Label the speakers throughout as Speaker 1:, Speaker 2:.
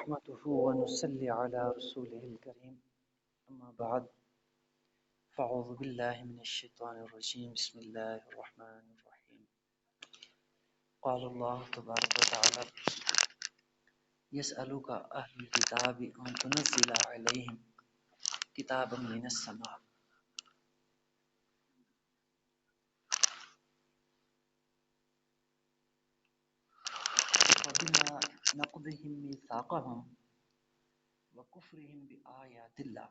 Speaker 1: نحمده ونصلي على رسوله الكريم أما بعد فأعوذ بالله من الشيطان الرجيم بسم الله الرحمن الرحيم قال الله تبارك وتعالى يسألك أهل الكتاب أن تنزل عليهم كتابا من السماء فبما نقضهم ميثاقهم وكفرهم بآيات الله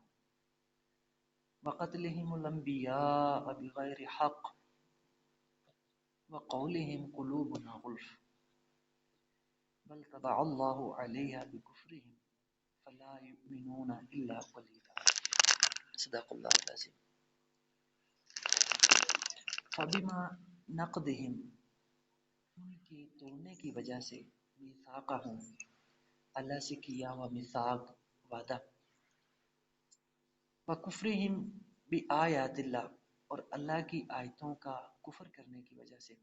Speaker 1: وقتلهم الأنبياء بغير حق وقولهم قلوبنا غلف بل طبع الله عليها بكفرهم فلا يؤمنون إلا قليلا صدق اللہ العظیم. فبما نقضهم ان کی توڑنے کی وجہ سے میثاقہم اللہ سے کیا ہوا میثاق وعدہ وکفرہم بآیات اللہ اور اللہ کی آیتوں کا کفر کرنے کی وجہ سے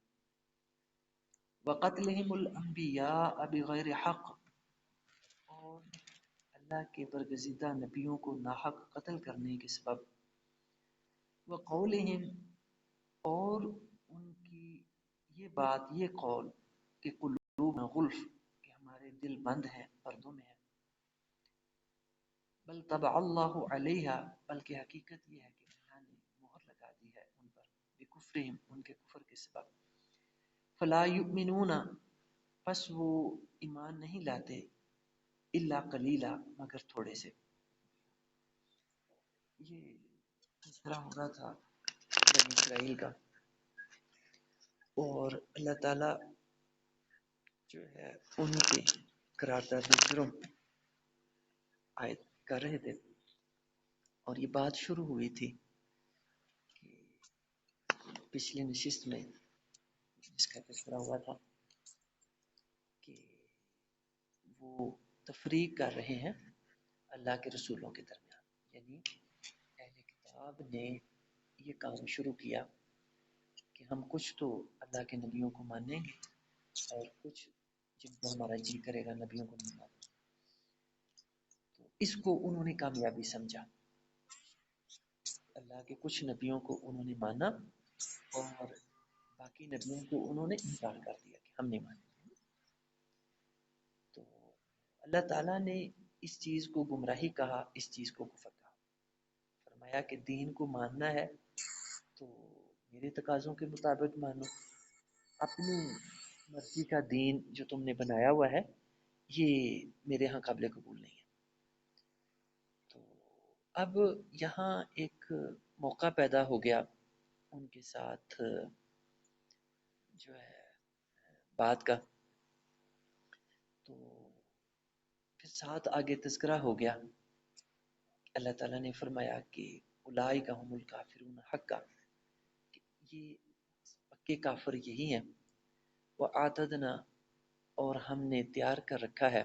Speaker 1: وقتلہم الانبیاء بغیر حق اور اللہ کے برگزیدہ نبیوں کو ناحق قتل کرنے کے سبب وقولہم اور ان کی یہ بات یہ قول کہ قلوب غلف کہ ہمارے دل بند ہیں پردوں میں ہیں بل طبع اللہ علیہا بلکہ حقیقت یہ ہے کہ اللہ نے مہر لگا دی ہے ان پر بکفرہم ان کے کفر کے سبب فلا یؤمنون پس وہ ایمان نہیں لاتے الا قلیلا مگر تھوڑے سے. یہ تذکرہ ہو رہا تھا بنی اسرائیل کا اور اللہ تعالیٰ جو ہے ان کے قرارداد جرم عائد کر رہے تھے اور یہ بات شروع ہوئی تھی کہ پچھلی نشست میں جس کا تذکرہ ہوا تھا کہ وہ تفریق کر رہے ہیں اللہ کے رسولوں کے درمیان، یعنی اہل کتاب نے یہ کام شروع کیا کہ ہم کچھ تو اللہ کے نبیوں کو مانیں گے اور کچھ جن کو ہمارا جی کرے گا نبیوں کو نہیں مانیں. تو اس کو انہوں نے کامیابی سمجھا، اللہ کے کچھ نبیوں کو انہوں نے مانا اور باقی نبیوں کو انہوں نے انکار کر دیا کہ ہم نہیں مانیں. تو اللہ تعالیٰ نے اس چیز کو گمراہی کہا، اس چیز کو کفر کہا. فرمایا کہ دین کو ماننا ہے تو میرے تقاضوں کے مطابق مانو، اپنی مرضی کا دین جو تم نے بنایا ہوا ہے یہ میرے ہاں قابل قبول نہیں ہے. تو اب یہاں ایک موقع پیدا ہو گیا ان کے ساتھ جو ہے بات کا. تو پھر ساتھ آگے تذکرہ ہو گیا. اللہ تعالیٰ نے فرمایا کہ اولئک هم الکافرون حقا، یہ پکے کافر یہی ہیں. وَأَعْتَدْنَا اور ہم نے تیار کر رکھا ہے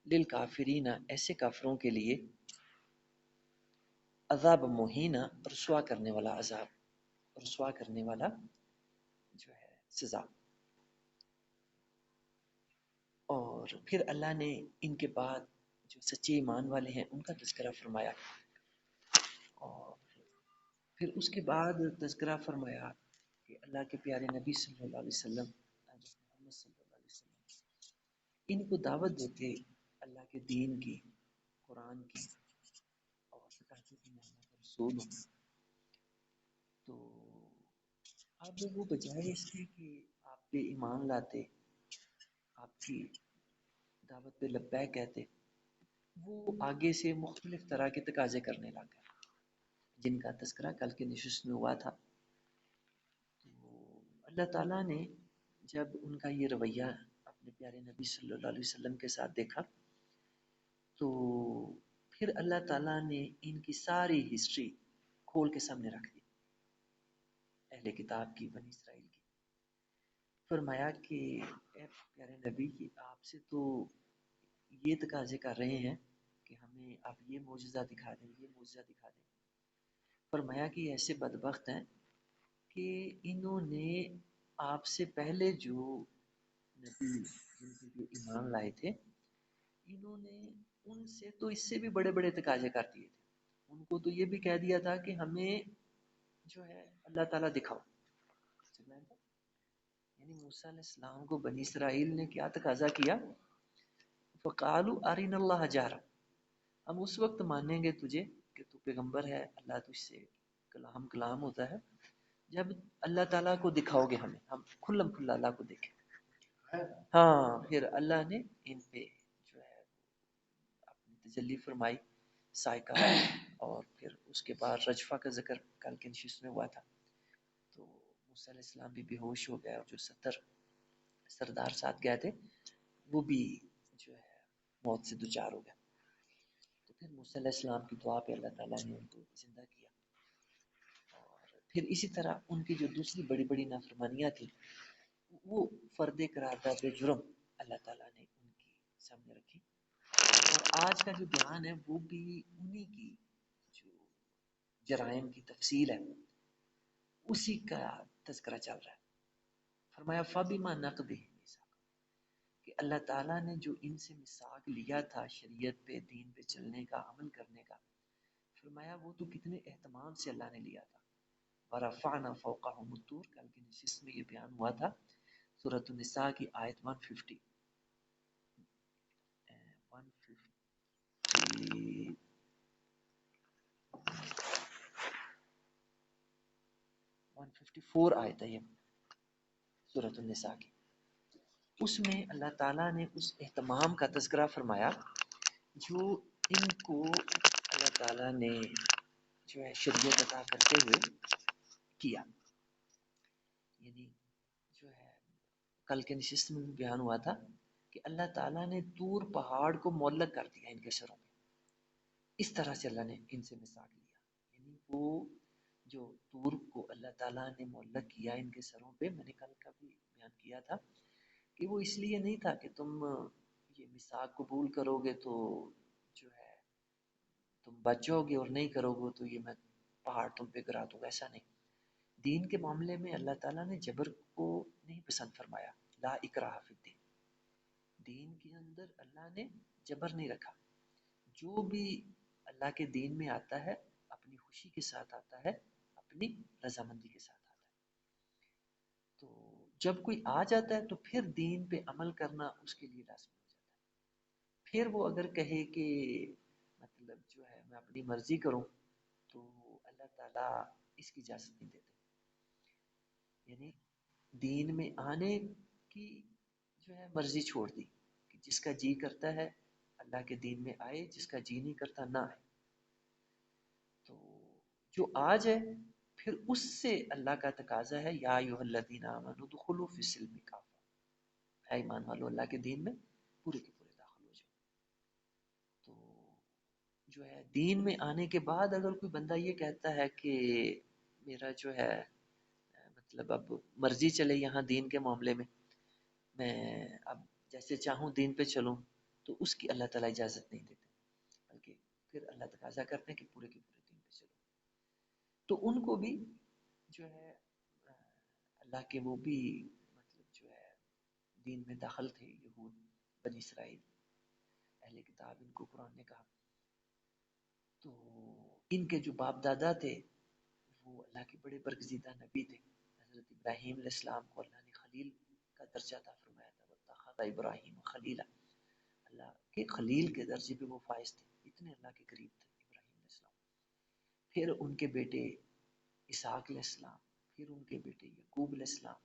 Speaker 1: للکافرین ایسے کافروں کے لیے عذاب مہینہ رسوا کرنے والا عذاب، رسوا کرنے والا جو ہے سزا. اور پھر اللہ نے ان کے بعد جو سچے ایمان والے ہیں ان کا تذکرہ فرمایا اور پھر اس کے بعد تذکرہ فرمایا کہ اللہ کے پیارے نبی صلی اللہ علیہ وسلم محمد صلی اللہ علیہ وسلم ان کو دعوت دیتے اللہ کے دین کی، قرآن کی، اور بتاتے کہ میں اللہ کا رسول ہوں. تو اب وہ بجائے اس کے کہ آپ پہ ایمان لاتے، آپ کی دعوت پہ لبیک کہتے، وہ آگے سے مختلف طرح کے تقاضے کرنے لگ گئے جن کا تذکرہ کل کے نشست میں ہوا تھا. تو اللہ تعالیٰ نے جب ان کا یہ رویہ اپنے پیارے نبی صلی اللہ علیہ وسلم کے ساتھ دیکھا تو پھر اللہ تعالیٰ نے ان کی ساری ہسٹری کھول کے سامنے رکھ دی اہل کتاب کی، بنی اسرائیل کی. فرمایا کہ اے پیارے نبی کی آپ سے تو یہ تقاضے کر رہے ہیں کہ ہمیں آپ یہ معجزہ دکھا دیں، یہ معجزہ دکھا دیں. فرمایا کہ ایسے بدبخت ہیں کہ انہوں نے آپ سے پہلے جو نبی جن پہ جو ایمان لائے تھے انہوں نے ان سے تو اس سے بھی بڑے بڑے تقاضے کر دیے تھے. ان کو تو یہ بھی کہہ دیا تھا کہ ہمیں جو ہے اللہ تعالیٰ دکھاؤ. یعنی موسیٰ علیہ السلام کو بنی اسرائیل نے کیا تقاضا کیا؟ فقالوا ارنا اللہ جہرا، ہم اس وقت مانیں گے تجھے کہ تو پیغمبر ہے، اللہ تجھ سے کلام ہوتا ہے، جب اللہ تعالیٰ کو دکھاؤ گے ہمیں، ہم کھلم کھلا اللہ کو دیکھیں. ہاں پھر اللہ نے ان پہ جو ہے اپنی تجلی فرمائی، سائقہ، اور پھر اس کے بعد رجفہ کا ذکر کل کے نشست میں ہوا تھا. تو موسیٰ علیہ السلام بھی بے ہوش ہو گیا، اور جو 70 سردار ساتھ گئے تھے وہ بھی جو ہے موت سے دوچار ہو گیا. تو پھر موسیٰ علیہ السلام کی دعا پہ اللہ تعالیٰ نے ان کو زندہ کیا. اور پھر اسی طرح ان کی جو دوسری بڑی بڑی نافرمانیاں تھیں وہ فرد قرارداد جرم اللہ تعالیٰ نے ان کی سامنے رکھی. اور آج کا جو بیان ہے وہ بھی انہی کی جو جرائم کی تفصیل ہے اسی کا تذکرہ چل رہا ہے. فرمایا فَبِمَا نَقْضِهِمْ مِيثَاقَهُمْ، کہ اللہ تعالیٰ نے جو ان سے میثاق لیا تھا شریعت پہ، دین پہ چلنے کا، عمل کرنے کا، فرمایا وہ تو کتنے اہتمام سے اللہ نے لیا تھا. وَرَفَعْنَا فَوْقَهُمُ الطُّورَ، کل کی نشست میں یہ بیان ہوا تھا، سورۃ النساء کی آیت 150 154 آیت ہے یہ سورۃ النساء کی. اس میں اللہ تعالیٰ نے اس اہتمام کا تذکرہ فرمایا جو ان کو اللہ تعالیٰ نے جو ہے شریعت عطا کرتے ہوئے کیا. یعنی جو ہے کل کے نشست میں بھی بیان ہوا تھا کہ اللہ تعالیٰ نے طور پہاڑ کو معلق کر دیا ان کے سروں میں. اس طرح سے اللہ نے ان سے میثاق لیا. یعنی وہ جو طور کو اللہ تعالیٰ نے معلق کیا ان کے سروں پہ، میں نے کل کا بھی بیان کیا تھا کہ وہ اس لیے نہیں تھا کہ تم یہ میثاق قبول کرو گے تو جو ہے تم بچو گے، اور نہیں کرو گے تو یہ میں پہاڑ تم پہ گرا دوں گا. ایسا نہیں. دین کے معاملے میں اللہ تعالیٰ نے جبر کو نہیں پسند فرمایا. لا اکراہ فی الدین، دین کے اندر اللہ نے جبر نہیں رکھا. جو بھی اللہ کے دین میں آتا ہے اپنی خوشی کے ساتھ آتا ہے، اپنی رضامندی کے ساتھ آتا ہے. تو جب کوئی آ جاتا ہے تو پھر دین پہ عمل کرنا اس کے لیے لازمی ہو جاتا ہے. پھر وہ اگر کہے کہ مطلب جو ہے میں اپنی مرضی کروں تو اللہ تعالیٰ اس کی اجازت نہیں دیتے. یعنی دین میں آنے کی جو ہے مرضی چھوڑ دی کہ جس کا جی کرتا ہے اللہ کے دین میں آئے، جس کا جی نہیں کرتا نہ آئے. تو جو آ جائے پھر اس سے اللہ کا تقاضا ہے یا ایھا الذین آمنوا ادخلوا فی السلم کافہ، اے ایمان والو اللہ کے دین میں پورے کے پورے داخل ہو جاؤ. تو جو ہے دین میں آنے کے بعد اگر کوئی بندہ یہ کہتا ہے کہ میرا جو ہے مطلب اب مرضی چلے یہاں دین کے معاملے میں اب جیسے چاہوں دین پہ چلوں، تو اس کی اللہ تعالیٰ اجازت نہیں دیتے، بلکہ پھر اللہ تقاضا کرتے ہیں کہ پورے کے پورے دین پہ چلو. تو ان کو بھی جو ہے اللہ کے وہ بھی مطلب جو ہے دین میں داخل تھے، یہود بنی اسرائیل اہل کتاب، ان کو قرآن نے کہا. تو ان کے جو باپ دادا تھے وہ اللہ کے بڑے برگزیدہ نبی تھے. حضرت ابراہیم علیہ السلام کو اللہ نے خلیل کا درجہ عطا فرمایا تھا. واتخذ ابراہیم خلیلا، اللہ کے خلیل کے درجے پہ وہ فائز تھے، اتنے اللہ کے قریب تھے ابراہیم علیہ السلام. پھر ان کے بیٹے اسحاق علیہ السلام، پھر ان کے بیٹے یعقوب علیہ السلام،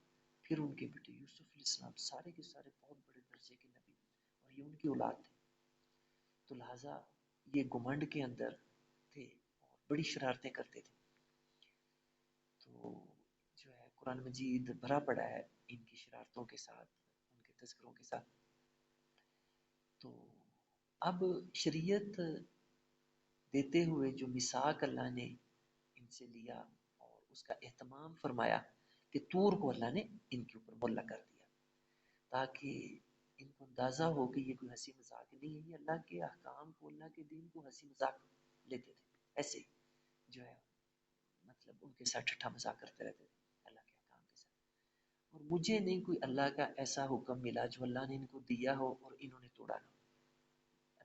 Speaker 1: پھر ان کے بیٹے یوسف علیہ السلام، سارے کے سارے بہت بڑے درجے کے نبی، اور یہ ان کی اولاد تھے. تو لہٰذا یہ گھمنڈ کے اندر تھے اور بڑی شرارتیں کرتے تھے. تو جو ہے قرآن مجید بھرا پڑا ہے ان کی شرارتوں کے ساتھ، ان کے تذکروں کے ساتھ. تو اب شریعت دیتے ہوئے جو میثاق اللہ نے ان سے لیا اور اس کا اہتمام فرمایا کہ طور کو اللہ نے ان کے اوپر معلق کر دیا تاکہ ان کو اندازہ ہو کہ یہ کوئی ہنسی مذاق نہیں ہے. یہ اللہ کے احکام کو، اللہ کے دین کو ہنسی مذاق لیتے تھے، ایسے جو ہے مطلب ان کے ساتھ ٹھٹھا مذاق کرتے رہتے تھے اللہ کے احکام کے ساتھ. اور مجھے نہیں کوئی اللہ کا ایسا حکم ملا جو اللہ نے ان کو دیا ہو اور انہوں نے توڑا نہ.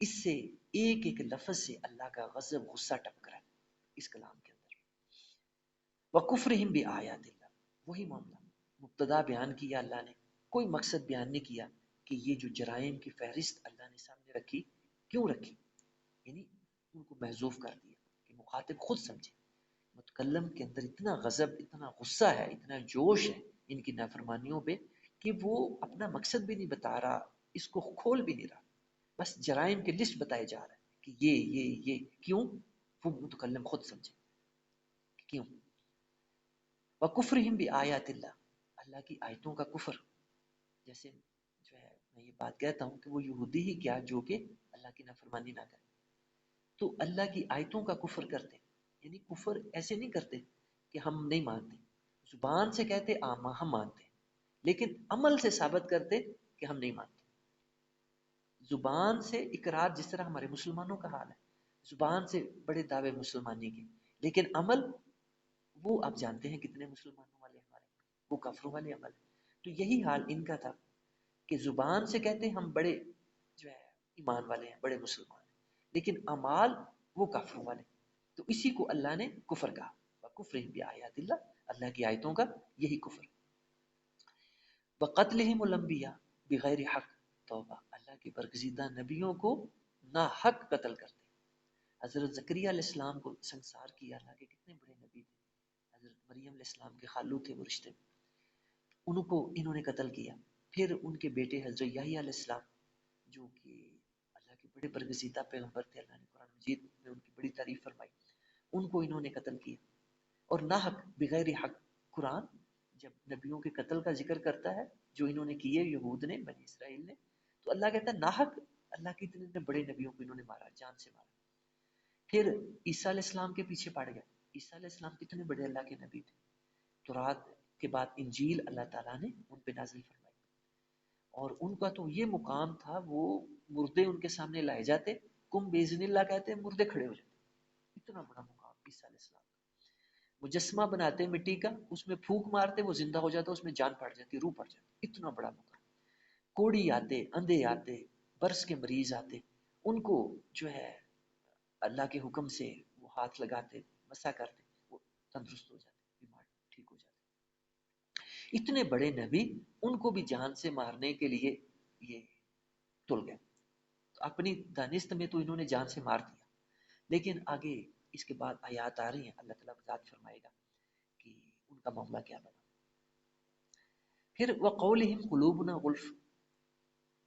Speaker 1: اس سے ایک ایک لفظ سے اللہ کا غضب غصہ ٹپک رہا ہے اس کلام کے اندر. وَكُفْرِهِمْ بِآيَاتِ اللَّهِ. وہی معاملہ مبتدا بیان کیا اللہ نے، کوئی مقصد بیان نہیں کیا کہ یہ جو جرائم کی فہرست اللہ نے سامنے رکھی کیوں رکھی، یعنی ان کو محذوف کر دیا کہ مخاطب خود سمجھے. متکلم کے اندر اتنا غضب، اتنا غصہ ہے، اتنا جوش ہے ان کی نافرمانیوں پہ کہ وہ اپنا مقصد بھی نہیں بتا رہا، اس کو کھول بھی نہیں رہا، بس جرائم کے لسٹ بتائے جا رہا ہے کہ یہ کیوں. وہ متکلم خود سمجھے کہ کیوں. وَكُفْرِهِمْ بِآيَاتِ اللَّهِ. اللہ کی آیتوں کا کفر. جیسے جو ہے میں یہ بات کہتا ہوں کہ وہ یہودی ہی کیا جو کہ اللہ کی نافرمانی نہ کرے، تو اللہ کی آیتوں کا کفر کرتے. یعنی کفر ایسے نہیں کرتے کہ ہم نہیں مانتے، زبان سے کہتے ہم مانتے، لیکن عمل سے ثابت کرتے کہ ہم نہیں مانتے. زبان سے اقرار، جس طرح ہمارے مسلمانوں کا حال ہے، زبان سے بڑے دعوے مسلمانی کے، لیکن عمل وہ آپ جانتے ہیں کتنے مسلمانوں والے ہمارے، وہ کفروں والے عمل. تو یہی حال ان کا تھا کہ زبان سے کہتے ہیں ہم بڑے جو ہے ایمان والے ہیں، بڑے مسلمان ہیں، لیکن اعمال وہ کافروں والے. تو اسی کو اللہ نے کفر کہا. وَكُفْرِهِمْ بِآيَاتِ اللَّهِ. اللہ کی آیتوں کا یہی کفر. وَقَتْلِهِمُ الْأَنْبِيَاءَ بِغَيْرِ حق. توبہ، اللہ کے برگزیدہ نبیوں کو ناحق قتل کرتے. حضرت زکریا علیہ السلام کو سنسار کیا، اللہ کے کتنے بڑے نبی تھے. حضرت مریم علیہ السلام کے خالو تھے وہ رشتے میں، ان کو انہوں نے قتل کیا. پھر ان کے بیٹے حضرت یحییٰ علیہ السلام جو کہ اللہ کے بڑے برگزیدہ پیغمبر تھے، اللہ نے قرآن مجید میں ان کی بڑی تعریف فرمائی، ان کو انہوں نے قتل کیا. اور ناحق بغیر حق. قرآن جب نبیوں کے قتل کا ذکر کرتا ہے جو انہوں نے کیے یہود نے، بنی اسرائیل نے، تو اللہ کہتا ہے ناحق اللہ کے اتنے بڑے نبیوں کو انہوں نے مارا، جان سے مارا. پھر عیسیٰ علیہ السلام کے پیچھے پڑ گئے. عیسیٰ علیہ السلام کتنے بڑے اللہ کے نبی تھے. تورات کے بعد انجیل اللہ تعالیٰ نے ان پہ نازل فرمائی، اور ان کا تو یہ مقام تھا، وہ مردے ان کے سامنے لائے جاتے، کم بیزن اللہ کہتے ہیں، مردے کھڑے ہو جاتے. اتنا بڑا مقام عیسیٰ علیہ السلام. مجسمہ بناتے مٹی کا، اس میں پھونک مارتے وہ زندہ ہو جاتا، اس میں جان پڑ جاتی، روح پڑ جاتی. اتنا بڑا مقام. کوڑی آتے، اندھے آتے، برس کے مریض آتے، ان کو جو ہے اللہ کے حکم سے وہ ہاتھ لگاتے، مسا کرتے، وہ تندرست ہو جاتے، بیمار ٹھیک ہو جاتے. اتنے بڑے نبی، ان کو بھی جان سے مارنے کے لیے یہ تل گئے. تو اپنی دانست میں تو انہوں نے جان سے مار دیا، لیکن آگے اس کے بعد آیات آ رہی ہیں، اللہ تعالیٰ وضاحت فرمائے گا کہ ان کا معاملہ کیا بنا. پھر وَقَوْلِهِمْ قُلُوبُنَا غُلْفٌ.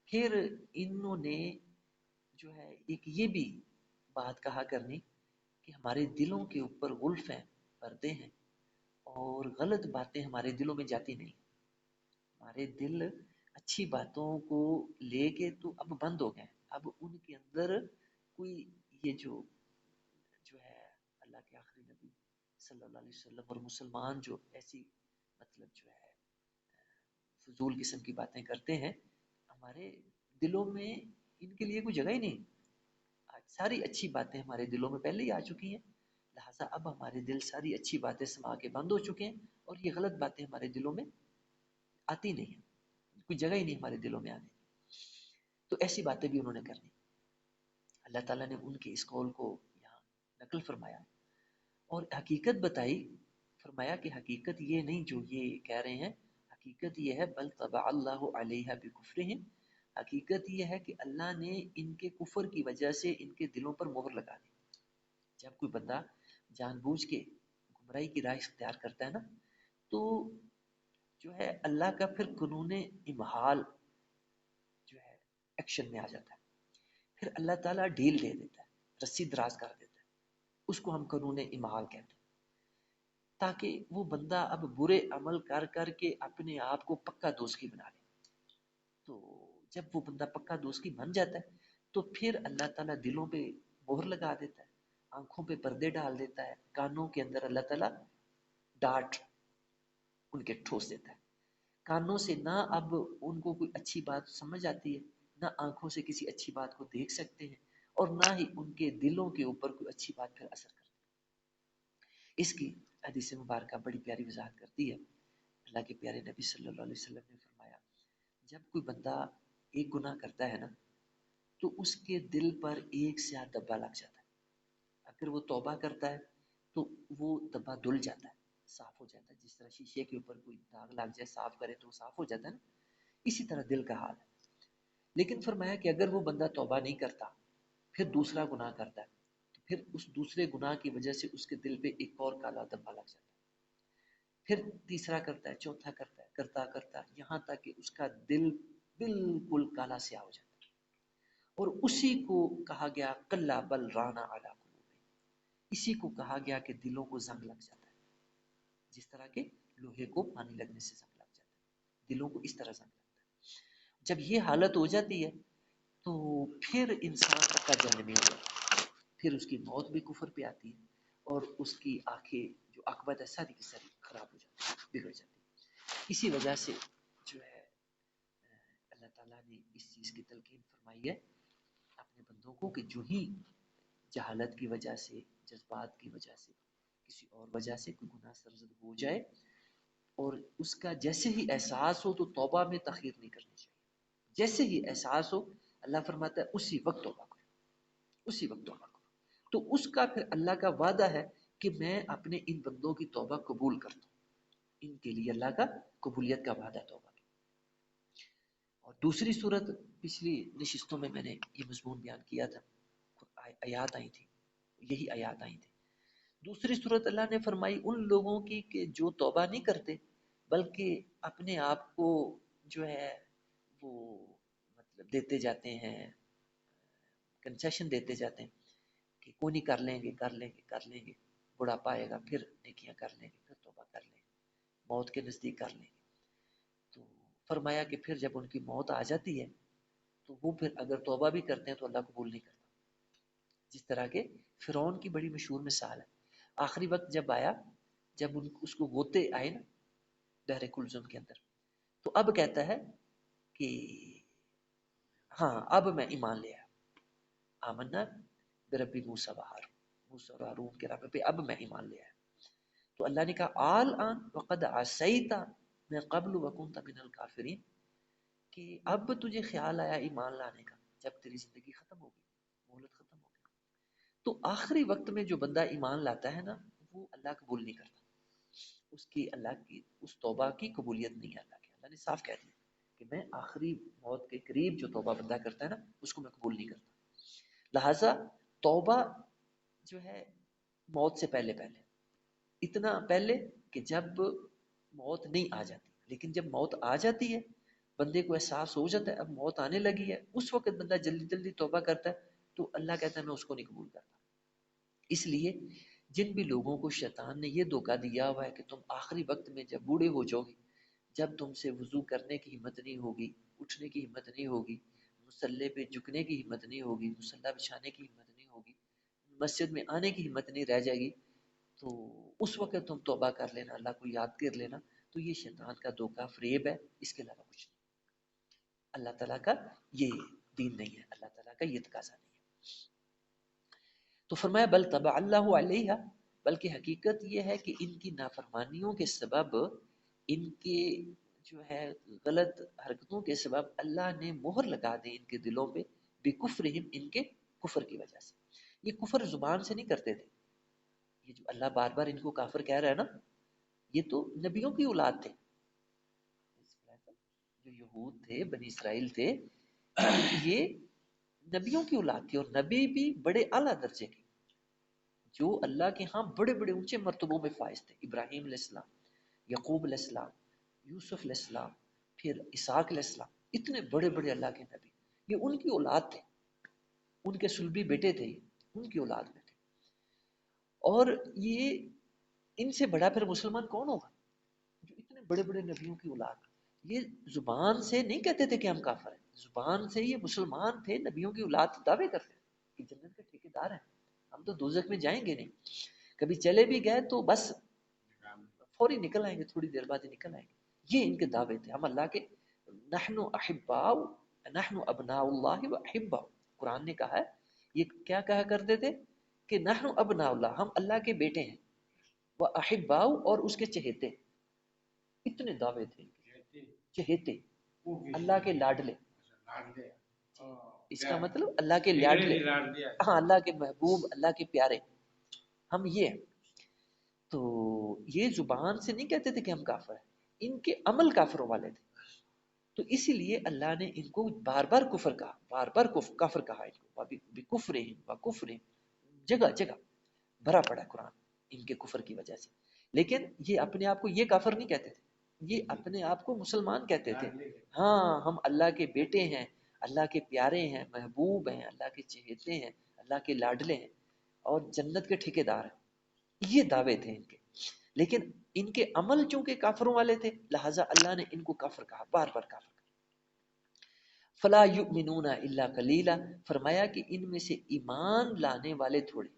Speaker 1: پھر انہوں نے جو ہے ایک یہ بھی بات کہا کرنی کہ ہمارے دلوں کے اوپر غلف ہیں، پردے ہیں، اور غلط باتیں ہمارے دلوں میں جاتی نہیں. ہمارے دل اچھی باتوں کو لے کے تو اب بند ہو گئے. اب ان کے اندر کوئی یہ جو ہے اللہ کے آخری نبی صلی اللہ علیہ وسلم اور مسلمان جو ایسی مطلب جو ہے فضول قسم کی باتیں کرتے ہیں، ہمارے دلوں میں ان کے لیے کوئی جگہ ہی نہیں. آج ساری اچھی باتیں ہمارے دلوں میں پہلے ہی آ چکی ہیں، لہٰذا اب ہمارے دل ساری اچھی باتیں سما کے بند ہو چکے ہیں، اور یہ غلط باتیں ہمارے دلوں میں آتی نہیں ہیں، کوئی جگہ ہی نہیں ہمارے دلوں میں آنے. تو ایسی باتیں بھی انہوں نے کرنی. اللہ تعالیٰ نے ان کے اس قول کو یہاں نقل فرمایا اور حقیقت بتائی. فرمایا کہ حقیقت یہ نہیں جو یہ کہہ رہے ہیں، حقیقت یہ ہے بل طبع اللہ علیہ بکفرہم. حقیقت یہ ہے کہ اللہ نے ان کے کفر کی وجہ سے ان کے دلوں پر مہر لگا دی. جب کوئی بندہ جان بوجھ کے گمراہی کی راہ اختیار کرتا ہے نا، تو جو ہے اللہ کا پھر قانون امحال جو ہے ایکشن میں آ جاتا ہے. پھر اللہ تعالیٰ ڈھیل دے دیتا ہے، رسی دراز کر دیتا ہے. اس کو ہم قانون امحال کہتے ہیں، تاکہ وہ بندہ اب برے عمل کر کر کے اپنے آپ کو پکا دوزخی بنا لے. تو جب وہ بندہ پکا دوزخی بن جاتا ہے تو پھر اللہ تعالیٰ دلوں پہ مہر لگا دیتا ہے، آنکھوں پہ پردے ڈال دیتا ہے، کانوں کے اندر اللہ تعالیٰ ڈانٹ ان کے ٹھوس دیتا ہے. کانوں سے نہ اب ان کو کوئی اچھی بات سمجھ آتی ہے، نہ آنکھوں سے کسی اچھی بات کو دیکھ سکتے ہیں، اور نہ ہی ان کے دلوں کے اوپر کوئی اچھی بات پھر اثر کرتی ہے. اس کی حدیث مبارکہ بڑی پیاری وضاحت کرتی ہے. اللہ کے پیارے نبی صلی اللہ علیہ وسلم نے فرمایا، جب کوئی بندہ ایک گناہ کرتا ہے نا، تو اس کے دل پر ایک سیاہ دبا لگ جاتا ہے. اگر وہ توبہ کرتا ہے تو وہ دبا دھل جاتا ہے، صاف ہو جاتا ہے. جس طرح شیشے کے اوپر کوئی داغ لگ جائے، صاف کرے تو وہ صاف ہو جاتا ہے نا، اسی طرح دل کا حال ہے. لیکن فرمایا کہ اگر وہ بندہ توبہ نہیں کرتا، پھر دوسرا گناہ کرتا ہے، تو پھر اس دوسرے گناہ کی وجہ سے اس کے دل پہ ایک اور کالا دبا لگ جاتا ہے. پھر تیسرا کرتا ہے، چوتھا کرتا ہے، کرتا کرتا یہاں تک کہ اس کا دل بالکل کالا سیاہ ہو جاتا ہے. اور اسی کو کہا گیا کلا بل رانا علی قلوبہم، اسی کو کہا گیا کہ دلوں کو زنگ لگ جاتا ہے. جس طرح کہ لوہے کو پانی لگنے سے زنگ لگ جاتا ہے، دلوں کو اس طرح زنگ لگتا ہے. جب یہ حالت ہو جاتی ہے تو پھر انسان کا جہنمی ہو جاتا ہے، پھر اس کی موت بھی کفر پہ آتی ہے، اور اس کی آنکھیں جو عاقبت ہے ساری کی ساری خراب ہو جاتی ہے، بگڑ جاتی ہے. اسی وجہ سے جو ہے اللہ تعالیٰ نے اس چیز کی تلقین فرمائی ہے اپنے بندوں کو کہ جو ہی جہالت کی وجہ سے، جذبات کی وجہ سے، کسی اور وجہ سے کوئی گناہ سرزد ہو جائے اور اس کا جیسے ہی احساس ہو تو توبہ میں تاخیر نہیں کرنی چاہیے. جیسے ہی احساس ہو اللہ فرماتا ہے اسی وقت توبہ کرو، اسی وقت توبہ کرو. تو اس کا پھر اللہ کا وعدہ ہے کہ میں اپنے ان بندوں کی توبہ قبول کرتا ہوں. ان کے لیے اللہ کا قبولیت کا وعدہ توبہ کی. اور دوسری صورت پچھلی نشستوں میں نے یہ مضمون بیان کیا تھا، آیات آئی تھی، یہی آیات آئی تھی. دوسری صورت اللہ نے فرمائی ان لوگوں کی کہ جو توبہ نہیں کرتے بلکہ اپنے آپ کو جو ہے وہ مطلب دیتے جاتے ہیں، کنسیشن دیتے جاتے ہیں کہ کوئی نہیں، کر لیں گے کر لیں گے کر لیں گے، بڑھاپا آئے گا پھر نیکیاں کر لیں گے، پھر توبہ کر لیں گے، موت کے نزدیک کر لیں گے. تو فرمایا کہ پھر جب ان کی موت آ جاتی ہے تو وہ پھر اگر توبہ بھی کرتے ہیں تو اللہ قبول نہیں کرتا. جس طرح کے فرعون کی بڑی مشہور مثال ہے. آخری وقت جب آیا، جب اس کو غوطے آئے نا بحر کلزم کے اندر، تو اب کہتا ہے کہ ہاں اب میں ایمان لے آیا، آمنا بربی موسیٰ و ہارون، موسیٰ اور ہارون کے رب پہ اب میں ایمان لے آیا. تو اللہ نے کہا آل آن وقد عصیت من قبل وکنت من الکافرین، کہ اب تجھے خیال آیا ایمان لانے کا جب تیری زندگی ختم ہوگی، مہلت ختم ہوگی. تو آخری وقت میں جو بندہ ایمان لاتا ہے نا وہ اللہ قبول نہیں کرتا، اس کی اللہ کی اس توبہ کی قبولیت نہیں ہے. اللہ نے صاف کہہ دیا کہ میں آخری موت کے قریب جو توبہ بندہ کرتا ہے نا اس کو میں قبول نہیں کرتا. لہٰذا توبہ جو ہے موت سے پہلے پہلے، اتنا پہلے کہ جب موت نہیں آ جاتی، لیکن جب موت آ جاتی ہے بندے کو احساس ہو جاتا ہے اب موت آنے لگی ہے، اس وقت بندہ جلدی جلدی توبہ کرتا ہے تو اللہ کہتا ہے میں اس کو نہیں قبول کرتا. اس لیے جن بھی لوگوں کو شیطان نے یہ دھوکہ دیا ہوا ہے کہ تم آخری وقت میں جب بوڑھے ہو جاؤ گے، جب تم سے وضو کرنے کی ہمت نہیں ہوگی، اٹھنے کی ہمت نہیں ہوگی، مصلے پہ جھکنے کی ہمت نہیں ہوگی، مصلی بچھانے کی ہمت نہیں ہوگی، مسجد میں آنے کی ہمت نہیں رہ جائے گی، تو اس وقت تم توبہ کر لینا، اللہ کو یاد کر لینا. تو یہ شیطان کا دھوکہ فریب ہے، اس کے علاوہ کچھ نہیں. اللہ تعالیٰ کا یہ دین نہیں ہے، اللہ تعالیٰ کا یہ تقاضا نہیں ہے. تو فرمایا بل طبع اللہ علیہ، بلکہ حقیقت یہ ہے کہ ان کی نافرمانیوں کے سبب، ان کے جو ہے غلط حرکتوں کے سبب اللہ نے مہر لگا دی ان کے دلوں پہ، بکفرہم، ان کے کفر کی وجہ سے. یہ کفر زبان سے نہیں کرتے تھے، یہ جو اللہ بار بار ان کو کافر کہہ رہا ہے نا، یہ تو نبیوں کی اولاد تھے. جو یہود تھے، بنی اسرائیل تھے، یہ نبیوں کی اولاد تھی، اور نبی بھی بڑے اعلیٰ درجے کے جو اللہ کے ہاں بڑے بڑے اونچے مرتبوں میں فائز تھے. ابراہیم علیہ السلام، یعقوب علیہ السلام، یوسف علیہ السلام، پھر اسحاق علیہ السلام، اتنے بڑے بڑے اللہ کے نبی، یہ ان کی اولاد تھے، ان کے صلبی بیٹے تھے، ان کی اولاد میں تھے. اور یہ ان سے بڑا پھر مسلمان کون ہوگا جو اتنے بڑے بڑے نبیوں کی اولاد. یہ زبان سے نہیں کہتے تھے کہ ہم کافر ہیں، زبان سے یہ مسلمان تھے، نبیوں کی اولاد دعوے کرتے کہ جنت کے ٹھیکیدار ہیں، ہم تو دوزخ میں جائیں گے نہیں. کبھی چلے بھی گئے تو بس فوری نکل آئیں گے، تھوڑی دیر بعد ہی نکل آئیں گے. یہ ان کے دعوے تھے، ہم اللہ کے نحن احباء، نحن ابناء اللہ و احباء. قرآن نے کہا ہے، یہ کیا کہا کرتے تھے کہ نحن ابناء اللہ، ہم اللہ کے بیٹے ہیں، وہ احباء، اور اس کے چہیتے. اتنے دعوے تھے، چہیتے، اللہ کے لاڈلے. اس کا مطلب اللہ کے لاڈلے، ہاں اللہ کے محبوب، اللہ کے پیارے، ہم یہ ہیں۔ تو یہ زبان سے نہیں کہتے تھے کہ ہم کافر ہیں، ان کے عمل کافروں والے تھے، تو اسی لیے اللہ نے ان کو بار بار کفر کہا، بار بار کافر کہا ان کو، بکفرہم وکفرہم، جگہ جگہ بھرا پڑا قرآن ان کے کفر کی وجہ سے۔ لیکن یہ اپنے آپ کو یہ کافر نہیں کہتے تھے، یہ اپنے آپ کو مسلمان کہتے تھے، ہاں ہم اللہ کے بیٹے ہیں، اللہ کے پیارے ہیں، محبوب ہیں، اللہ کے چہیتے ہیں، اللہ کے لاڈلے ہیں اور جنت کے ٹھیکیدار ہیں، یہ دعوے تھے ان کے۔ لیکن ان کے عمل چونکہ کافروں والے تھے، لہٰذا اللہ نے ان کو کافر کہا، بار بار کافر کہا۔ فلا یؤمنون الا قلیلا، فرمایا کہ ان میں سے ایمان لانے والے تھوڑے،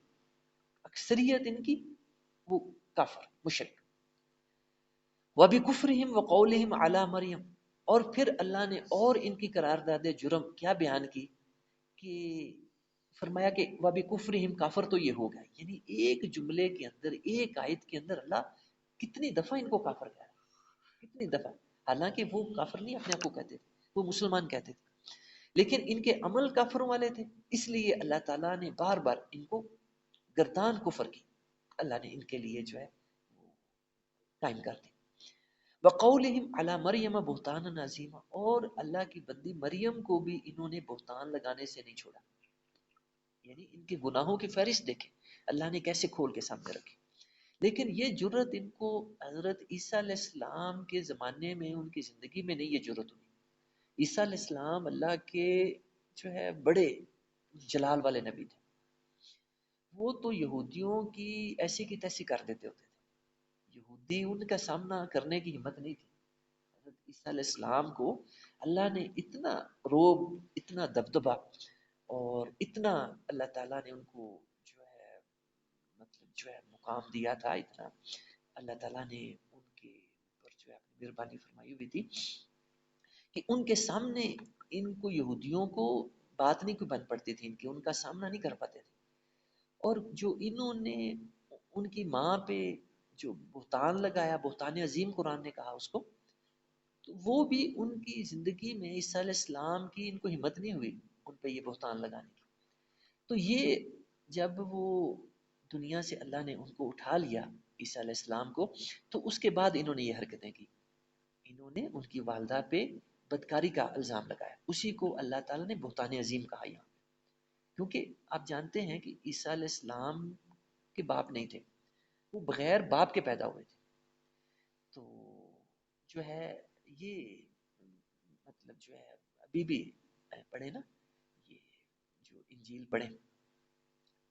Speaker 1: اکثریت ان کی وہ کافر مشرک۔ وَبِكُفْرِهِمْ وَقَوْلِهِمْ عَلَى مریم، اور پھر اللہ نے اور ان کی قرارداد جرم کیا بیان کی کہ فرمایا کہ وَبِكُفْرِهِمْ، کافر تو یہ ہو گئے، یعنی ایک جملے کے اندر، ایک آیت کے اندر اللہ کتنی دفعہ ان کو کافر کہہ رہا ہے، کتنی دفعہ، حالانکہ وہ کافر نہیں اپنے آپ کو کہتے تھے، وہ مسلمان کہتے تھے، لیکن ان کے عمل کافروں والے تھے، اس لیے اللہ تعالیٰ نے بار بار ان کو گردان کفر کی اللہ نے ان کے لیے جو ہے قائم کر دی۔ وقولہم علی مریم بہتانا عظیما، اور اللہ کی بندی مریم کو بھی انہوں نے بہتان لگانے سے نہیں چھوڑا، یعنی ان کے گناہوں کی فہرست دیکھیں اللہ نے کیسے کھول کے سامنے رکھی۔ لیکن یہ جرت ان کو حضرت عیسیٰ علیہ السلام کے زمانے میں، ان کی زندگی میں نہیں یہ جرت ہوئی۔ عیسیٰ علیہ السلام اللہ کے جو ہے بڑے جلال والے نبی تھے، وہ تو یہودیوں کی ایسی کی تیسی کر دیتے ہوتے تھے، یہودی ان کا سامنا کرنے کی ہمت نہیں تھی۔ حضرت عیسیٰ علیہ السلام کو اللہ نے اتنا روب، اتنا دبدبا اور اتنا اللہ تعالیٰ نے ان کو جو ہے مطلب جو ہے مقام دیا تھا، اتنا اللہ تعالیٰ نے ان کے اوپر جو ہے اپنی مہربانی فرمائی ہوئی تھی کہ ان کے سامنے ان کو یہودیوں کو بات نہیں کوئی بن پڑتی تھی، ان کی ان کا سامنا نہیں کر پاتے تھے۔ اور جو انہوں نے ان کی ماں پہ جو بہتان لگایا، بہتان عظیم قرآن نے کہا اس کو، تو وہ بھی ان کی زندگی میں عیسیٰ علیہ السلام کی ان کو ہمت نہیں ہوئی ان پہ یہ بہتان لگانے کی۔ تو یہ جب وہ دنیا سے اللہ نے ان کو اٹھا لیا عیسیٰ علیہ السلام کو، تو اس کے بعد انہوں نے یہ حرکتیں کی، انہوں نے ان کی والدہ پہ بدکاری کا الزام لگایا، اسی کو اللہ تعالیٰ نے بہتان عظیم کہا یہاں، کیونکہ آپ جانتے ہیں کہ عیسیٰ علیہ السلام کے باپ نہیں تھے، وہ بغیر باپ کے پیدا ہوئے تھے، تو جو ہے یہ مطلب جو ہے ابھی بھی پڑھے نا، یہ جو انجیل پڑھے،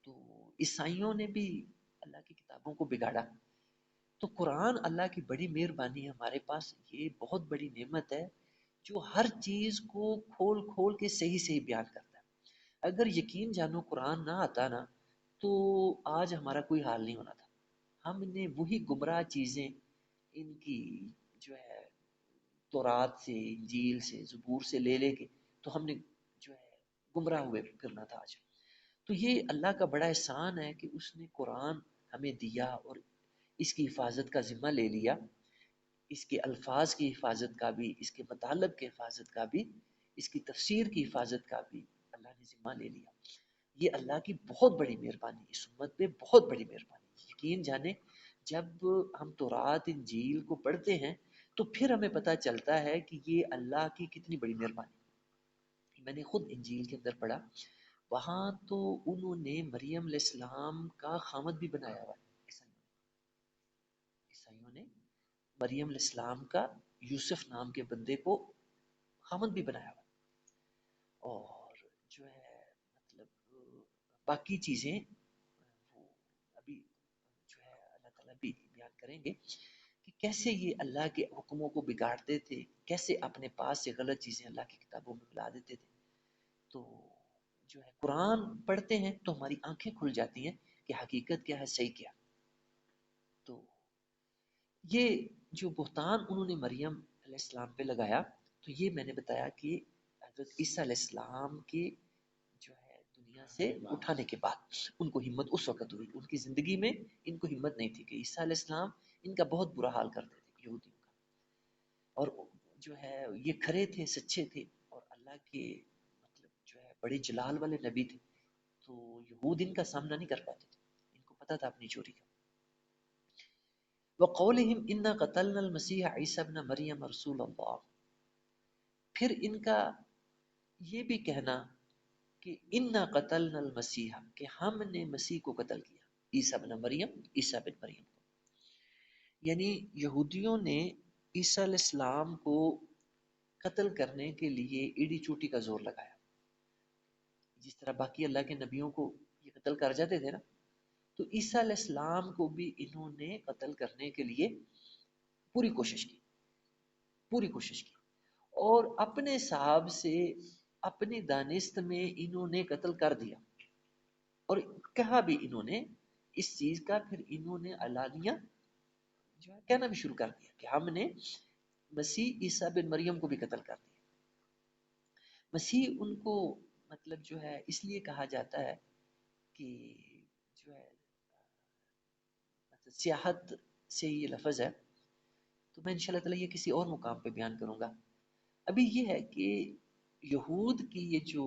Speaker 1: تو عیسائیوں نے بھی اللہ کی کتابوں کو بگاڑا، تو قرآن اللہ کی بڑی مہربانی ہے ہمارے پاس، یہ بہت بڑی نعمت ہے جو ہر چیز کو کھول کھول کے صحیح صحیح بیان کرتا ہے۔ اگر یقین جانو قرآن نہ آتا نا تو آج ہمارا کوئی حال نہیں ہونا تھا، ہم نے وہی گمراہ چیزیں ان کی جو ہے تورات سے، انجیل سے، زبور سے لے لے کے، تو ہم نے جو ہے گمراہ ہوئے پھرنا تھا آج۔ تو یہ اللہ کا بڑا احسان ہے کہ اس نے قرآن ہمیں دیا اور اس کی حفاظت کا ذمہ لے لیا، اس کے الفاظ کی حفاظت کا بھی، اس کے مطالب کی حفاظت کا بھی، اس کی تفسیر کی حفاظت کا بھی اللہ نے ذمہ لے لیا۔ یہ اللہ کی بہت بڑی مہربانی، اس امت پہ بہت بڑی مہربانی، یقین جانے جب ہم تورات انجیل کو پڑھتے ہیں تو پھر ہمیں پتہ چلتا ہے کہ یہ اللہ کی کتنی بڑی مہربانی۔ میں نے خود انجیل کے اندر پڑھا، وہاں تو انہوں نے مریم علیہ السلام کا خامد بھی بنایا ہوا ہے، عیسائیوں نے مریم علیہ السلام کا یوسف نام کے بندے کو خامد بھی بنایا ہوا ہے، اور جو ہے مطلب باقی چیزیں وہ ابھی جو ہے اللہ تعالیٰ بھی بیان کریں گے کہ کیسے یہ اللہ کے حکموں کو بگاڑتے تھے، کیسے اپنے پاس سے غلط چیزیں اللہ کی کتابوں میں ملا دیتے تھے۔ تو جو ہے قرآن پڑھتے ہیں تو ہماری آنکھیں کھل جاتی ہیں کہ حقیقت کیا ہے، صحیح کیا۔ تو یہ جو بہتان انہوں نے مریم علیہ السلام پہ لگایا، تو یہ میں نے بتایا کہ حضرت عیسیٰ علیہ السلام کے جو ہے دنیا سے اٹھانے کے بعد ان کو ہمت اس وقت ہوئی، ان کی زندگی میں ان کو ہمت نہیں تھی کہ عیسیٰ علیہ السلام ان کا بہت برا حال کرتے تھے یہودیوں کا، اور جو ہے یہ کھرے تھے، سچے تھے، اور اللہ کے مطلب بڑے جلال والے نبی تھے، تو یہود ان کا سامنا نہیں کر پاتے تھے، ان کو پتا تھا اپنی چوری کا. وَقَوْلِهِمْ إِنَّا قَتَلْنَا الْمَسِيحَ عِيسَى ابْنَ مَرْيَمَ رَسُولَ اللَّهِ، پھر ان کا یہ بھی کہنا کہ اِنَّا قَتَلْنَا الْمَسِيحَ، کہ ہم نے مسیح کو قتل کیا، عیسیٰ ابن مریم، عیسیٰ بن مریم کو. یعنی یہودیوں نے عیسیٰ علیہ السلام کو قتل کرنے کے لیے ایڑی چوٹی کا زور لگایا. جس طرح باقی اللہ کے نبیوں کو یہ قتل کر جاتے تھے نا، تو عیسیٰ علیہ السلام کو بھی انہوں نے قتل کرنے کے لیے پوری کوشش کی، پوری کوشش کی، اور اپنے صاحب سے اپنی دانست میں انہوں نے قتل کر دیا. اور کہا بھی انہوں نے اس چیز کا، پھر انہوں نے علانیہ جو ہے کہنا بھی شروع کر دیا کہ ہم نے مسیح عیسیٰ بن مریم کو بھی قتل کر دیا. مسیح ان کو مطلب جو ہے اس لیے کہا جاتا ہے کہ جو ہے سیاحت سے یہ لفظ ہے، تو میں انشاءاللہ تعالیٰ یہ کسی اور مقام پہ بیان کروں گا. ابھی یہ ہے کہ یہود کی یہ جو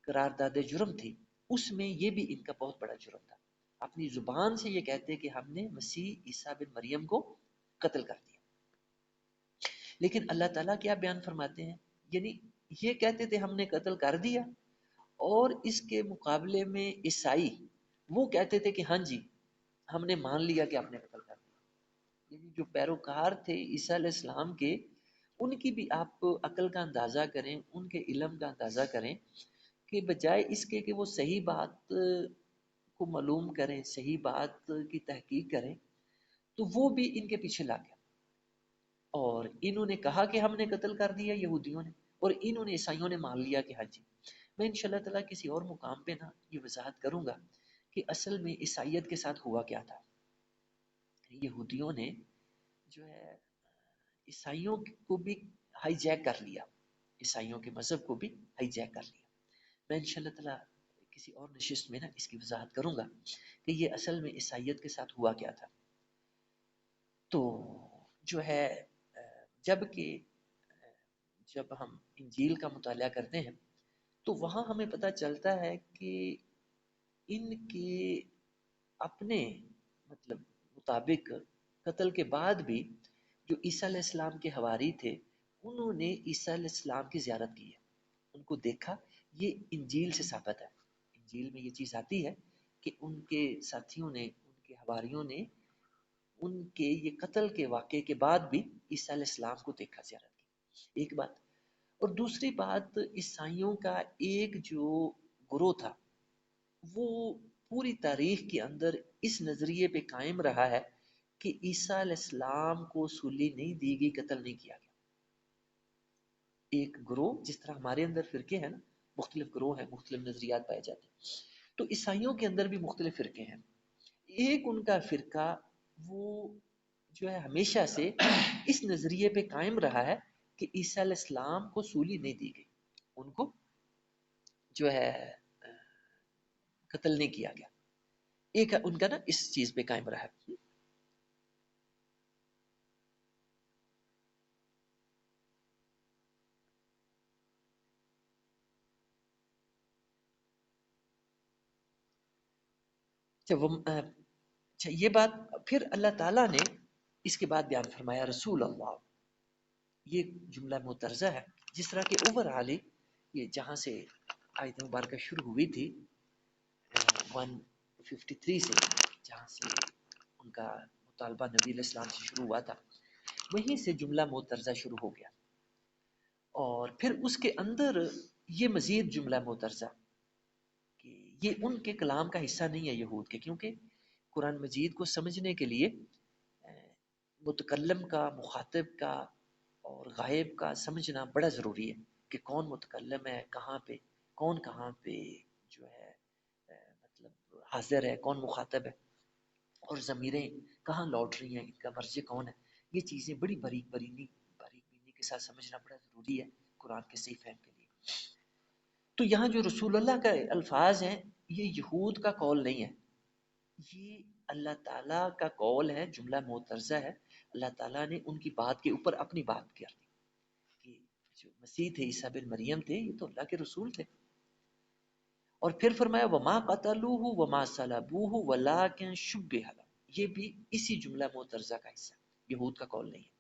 Speaker 1: قرارداد جرم تھی، اس میں یہ بھی ان کا بہت بڑا جرم تھا. اپنی زبان سے یہ کہتے کہ ہم نے مسیح عیسیٰ بن مریم کو قتل کر دیا. لیکن اللہ تعالیٰ کیا بیان فرماتے ہیں، یعنی یہ کہتے تھے ہم نے قتل کر دیا، اور اس کے مقابلے میں عیسائی وہ کہتے تھے کہ ہاں جی ہم نے مان لیا کہ آپ نے قتل کر دیا. یعنی جو پیروکار تھے عیسیٰ علیہ السلام کے، ان کی بھی آپ عقل کا اندازہ کریں، ان کے علم کا اندازہ کریں، کہ بجائے اس کے کہ وہ صحیح بات کو معلوم کریں، صحیح بات کی تحقیق کریں، تو وہ بھی ان کے پیچھے لا گیا. اور انہوں نے کہا کہ ہم نے قتل کر دیا یہودیوں نے، اور انہوں نے عیسائیوں نے مان لیا کہ ہاں جی. میں انشاءاللہ تعالیٰ کسی اور مقام پہ نا یہ وضاحت کروں گا کہ اصل میں عیسائیت کے ساتھ ہوا کیا تھا. یہودیوں نے جو ہے عیسائیوں کو بھی ہائی جیک کر لیا، عیسائیوں کے مذہب کو بھی ہائی جیک کر لیا. میں انشاءاللہ تعالیٰ کسی اور نشست میں نا اس کی وضاحت کروں گا کہ یہ اصل میں عیسائیت کے ساتھ ہوا کیا تھا. تو جو ہے جب ہم انجیل کا مطالعہ کرتے ہیں تو وہاں ہمیں پتہ چلتا ہے کہ ان کے اپنے مطلب مطابق قتل کے بعد بھی جو عیسیٰ علیہ السلام کے حواری تھے، انہوں نے عیسیٰ علیہ السلام کی زیارت کی ہے، ان کو دیکھا. یہ انجیل سے ثابت ہے، انجیل میں یہ چیز آتی ہے کہ ان کے ساتھیوں نے، ان کے حواریوں نے ان کے یہ قتل کے واقعے کے بعد بھی عیسیٰ علیہ السلام کو دیکھا، زیارت کی. ایک بات. اور دوسری بات، عیسائیوں کا ایک جو گروہ تھا وہ پوری تاریخ کے اندر اس نظریے پہ قائم رہا ہے کہ عیسیٰ علیہ السلام کو سولی نہیں دی گئی، قتل نہیں کیا گیا. ایک گروہ، جس طرح ہمارے اندر فرقے ہیں نا، مختلف گروہ ہیں، مختلف نظریات پائے جاتے ہیں، تو عیسائیوں کے اندر بھی مختلف فرقے ہیں. ایک ان کا فرقہ وہ جو ہے ہمیشہ سے اس نظریے پہ قائم رہا ہے کہ عیسیٰ علیہ السلام کو سولی نہیں دی گئی، ان کو جو ہے قتل نہیں کیا گیا. ایک ان کا نا اس چیز پہ قائم رہا ہے. اچھا یہ بات پھر اللہ تعالیٰ نے اس کے بعد بیان فرمایا رسول اللہ. یہ جملہ مترجہ ہے، جس طرح کہ اوور حالی یہ جہاں سے آیت مبارکہ شروع ہوئی تھی 153 سے، جہاں سے ان کا مطالبہ نبی علیہ السلام سے شروع ہوا تھا، وہیں سے جملہ مترجہ شروع ہو گیا. اور پھر اس کے اندر یہ مزید جملہ مترجہ کہ یہ ان کے کلام کا حصہ نہیں ہے یہود کے، کیونکہ قرآن مجید کو سمجھنے کے لیے متکلم کا، مخاطب کا اور غائب کا سمجھنا بڑا ضروری ہے، کہ کون متکلم ہے، کہاں پہ جو ہے مطلب حاضر ہے، کون مخاطب ہے، اور ضمیریں کہاں لوٹ رہی ہیں، ان کا مرجع کون ہے. یہ چیزیں بڑی باریک بینی کے ساتھ سمجھنا بڑا ضروری ہے قرآن کے صحیح فہم کے لیے. تو یہاں جو رسول اللہ کا الفاظ ہیں، یہ یہود کا قول نہیں ہے، یہ اللہ تعالیٰ کا قول ہے، جملہ معترضہ ہے. اللہ تعالیٰ نے ان کی بات کے اوپر اپنی بات کر دی کہ جو مسیح تھے، عیسیٰ بن مریم تھے، یہ تو اللہ کے رسول تھے، اور پھر فرمایا وما قتلوہ وما صلبوہ ولکن شبہ لہم، یہ بھی اسی جملہ معترضہ کا حصہ، یہود کا قول نہیں ہے۔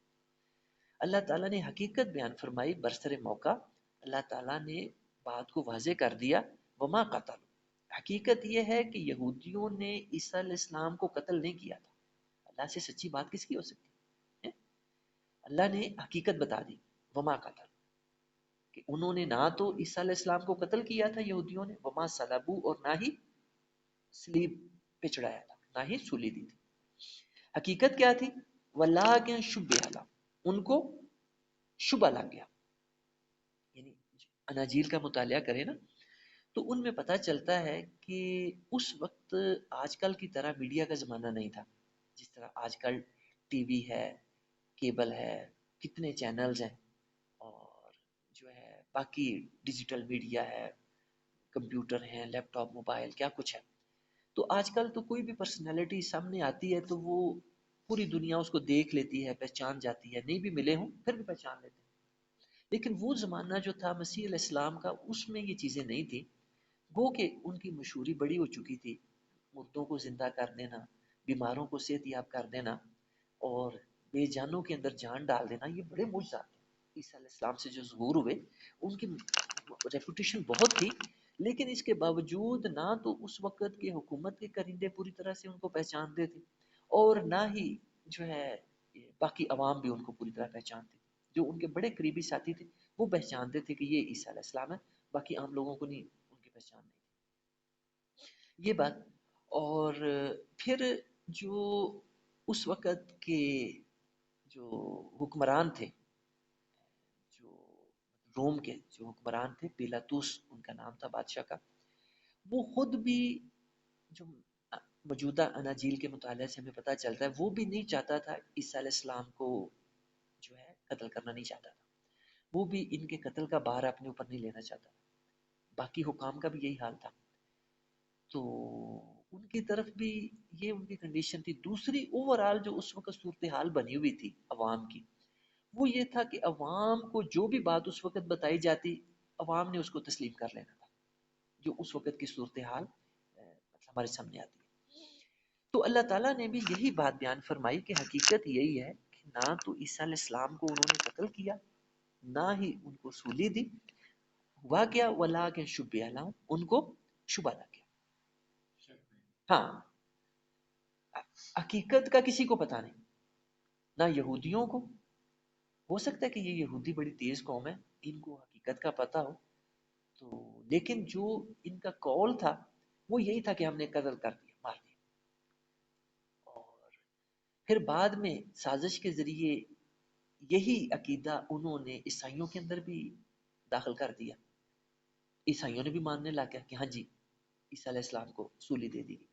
Speaker 1: اللہ تعالیٰ نے حقیقت بیان فرمائی برسر موقع، اللہ تعالیٰ نے بات کو واضح کر دیا، وما قتل، حقیقت یہ ہے کہ یہودیوں نے عیسیٰ علیہ السلام کو قتل نہیں کیا تھا۔ اللہ سے سچی بات کس کی ہو سکتی ہے؟ اللہ نے حقیقت بتا دی، وما قتل، کہ انہوں نے نہ تو عیسیٰ علیہ السلام کو قتل کیا تھا یہودیوں نے، وما صلبو، اور نہ ہی سلیب پہ چڑھایا تھا، نہ ہی سولی دی تھی۔ حقیقت کیا تھی؟ ولیکن شبہ لہم، ان کو شبہ لگ گیا۔ یعنی اناجیل کا مطالعہ کرے نا تو ان میں پتہ چلتا ہے کہ اس وقت آج کل کی طرح میڈیا کا زمانہ نہیں تھا، جس طرح آج کل ٹی وی ہے، کیبل ہے، کتنے چینلز ہیں، اور جو ہے باقی ڈیجیٹل میڈیا ہے، کمپیوٹر ہیں، لیپ ٹاپ، موبائل، کیا کچھ ہے۔ تو آج کل تو کوئی بھی پرسنالٹی سامنے آتی ہے تو وہ پوری دنیا اس کو دیکھ لیتی ہے، پہچان جاتی ہے، نہیں بھی ملے ہوں پھر بھی پہچان لیتے ہیں۔ لیکن وہ زمانہ جو تھا مسیح علیہ السلام کا، اس میں یہ چیزیں نہیں تھیں، گو کہ ان کی مشہوری بڑی ہو چکی تھی، مردوں کو زندہ کر دینا، بیماروں کو صحت یاب کر دینا، اور بے جانوں کے اندر جان ڈال دینا، یہ بڑے معجزات تھے عیسیٰ علیہ السلام سے جو ظہور ہوئے۔ ان کی ریپوٹیشن بہت تھی، لیکن اس کے باوجود نہ تو اس وقت کے حکومت کے کرندے پوری طرح سے ان کو پہچانتے تھے، اور نہ ہی جو ہے باقی عوام بھی ان کو پوری طرح پہچانتے تھے۔ جو ان کے بڑے قریبی ساتھی تھے وہ پہچانتے تھے کہ یہ عیسیٰ علیہ السلام ہے، باقی عام لوگوں کو نہیں، ان کی پہچان نہیں تھی۔ یہ بات، اور پھر جو اس وقت کے جو حکمران تھے، جو روم کے جو حکمران تھے، پیلاطوس ان کا نام تھا بادشاہ کا، وہ خود بھی جو موجودہ اناجیل کے مطالعے سے ہمیں پتہ چلتا ہے وہ بھی نہیں چاہتا تھا عیسیٰ علیہ السلام کو جو ہے قتل کرنا نہیں چاہتا تھا، وہ بھی ان کے قتل کا بار اپنے اوپر نہیں لینا چاہتا تھا۔ باقی حکام کا بھی یہی حال تھا، تو ان کی طرف بھی یہ ان کی کنڈیشن تھی۔ دوسری اوورال جو اس وقت صورتحال بنی ہوئی تھی عوام کی، وہ یہ تھا کہ عوام کو جو بھی بات اس وقت بتائی جاتی عوام نے اس کو تسلیم کر لینا تھا، جو اس وقت کی صورتحال ہمارے سامنے آتی ہے۔ تو اللہ تعالیٰ نے بھی یہی بات بیان فرمائی کہ حقیقت یہی ہے کہ نہ تو عیسیٰ علیہ السلام کو انہوں نے قتل کیا، نہ ہی ان کو سولی دی، ہوا کیا ولیکن شبہ لہم، ان کو شبہ لگ گیا۔ ہاں، حقیقت کا کسی کو پتہ نہیں، نہ یہودیوں کو، ہو سکتا ہے کہ یہ یہودی بڑی تیز قوم ہے، ان کو حقیقت کا پتہ ہو تو، لیکن جو ان کا قول تھا وہ یہی تھا کہ ہم نے قتل کر دیا، مار دیا۔ اور پھر بعد میں سازش کے ذریعے یہی عقیدہ انہوں نے عیسائیوں کے اندر بھی داخل کر دیا، عیسائیوں نے بھی ماننے لگا کہ ہاں جی عیسیٰ علیہ السلام کو سولی دے دی گئی۔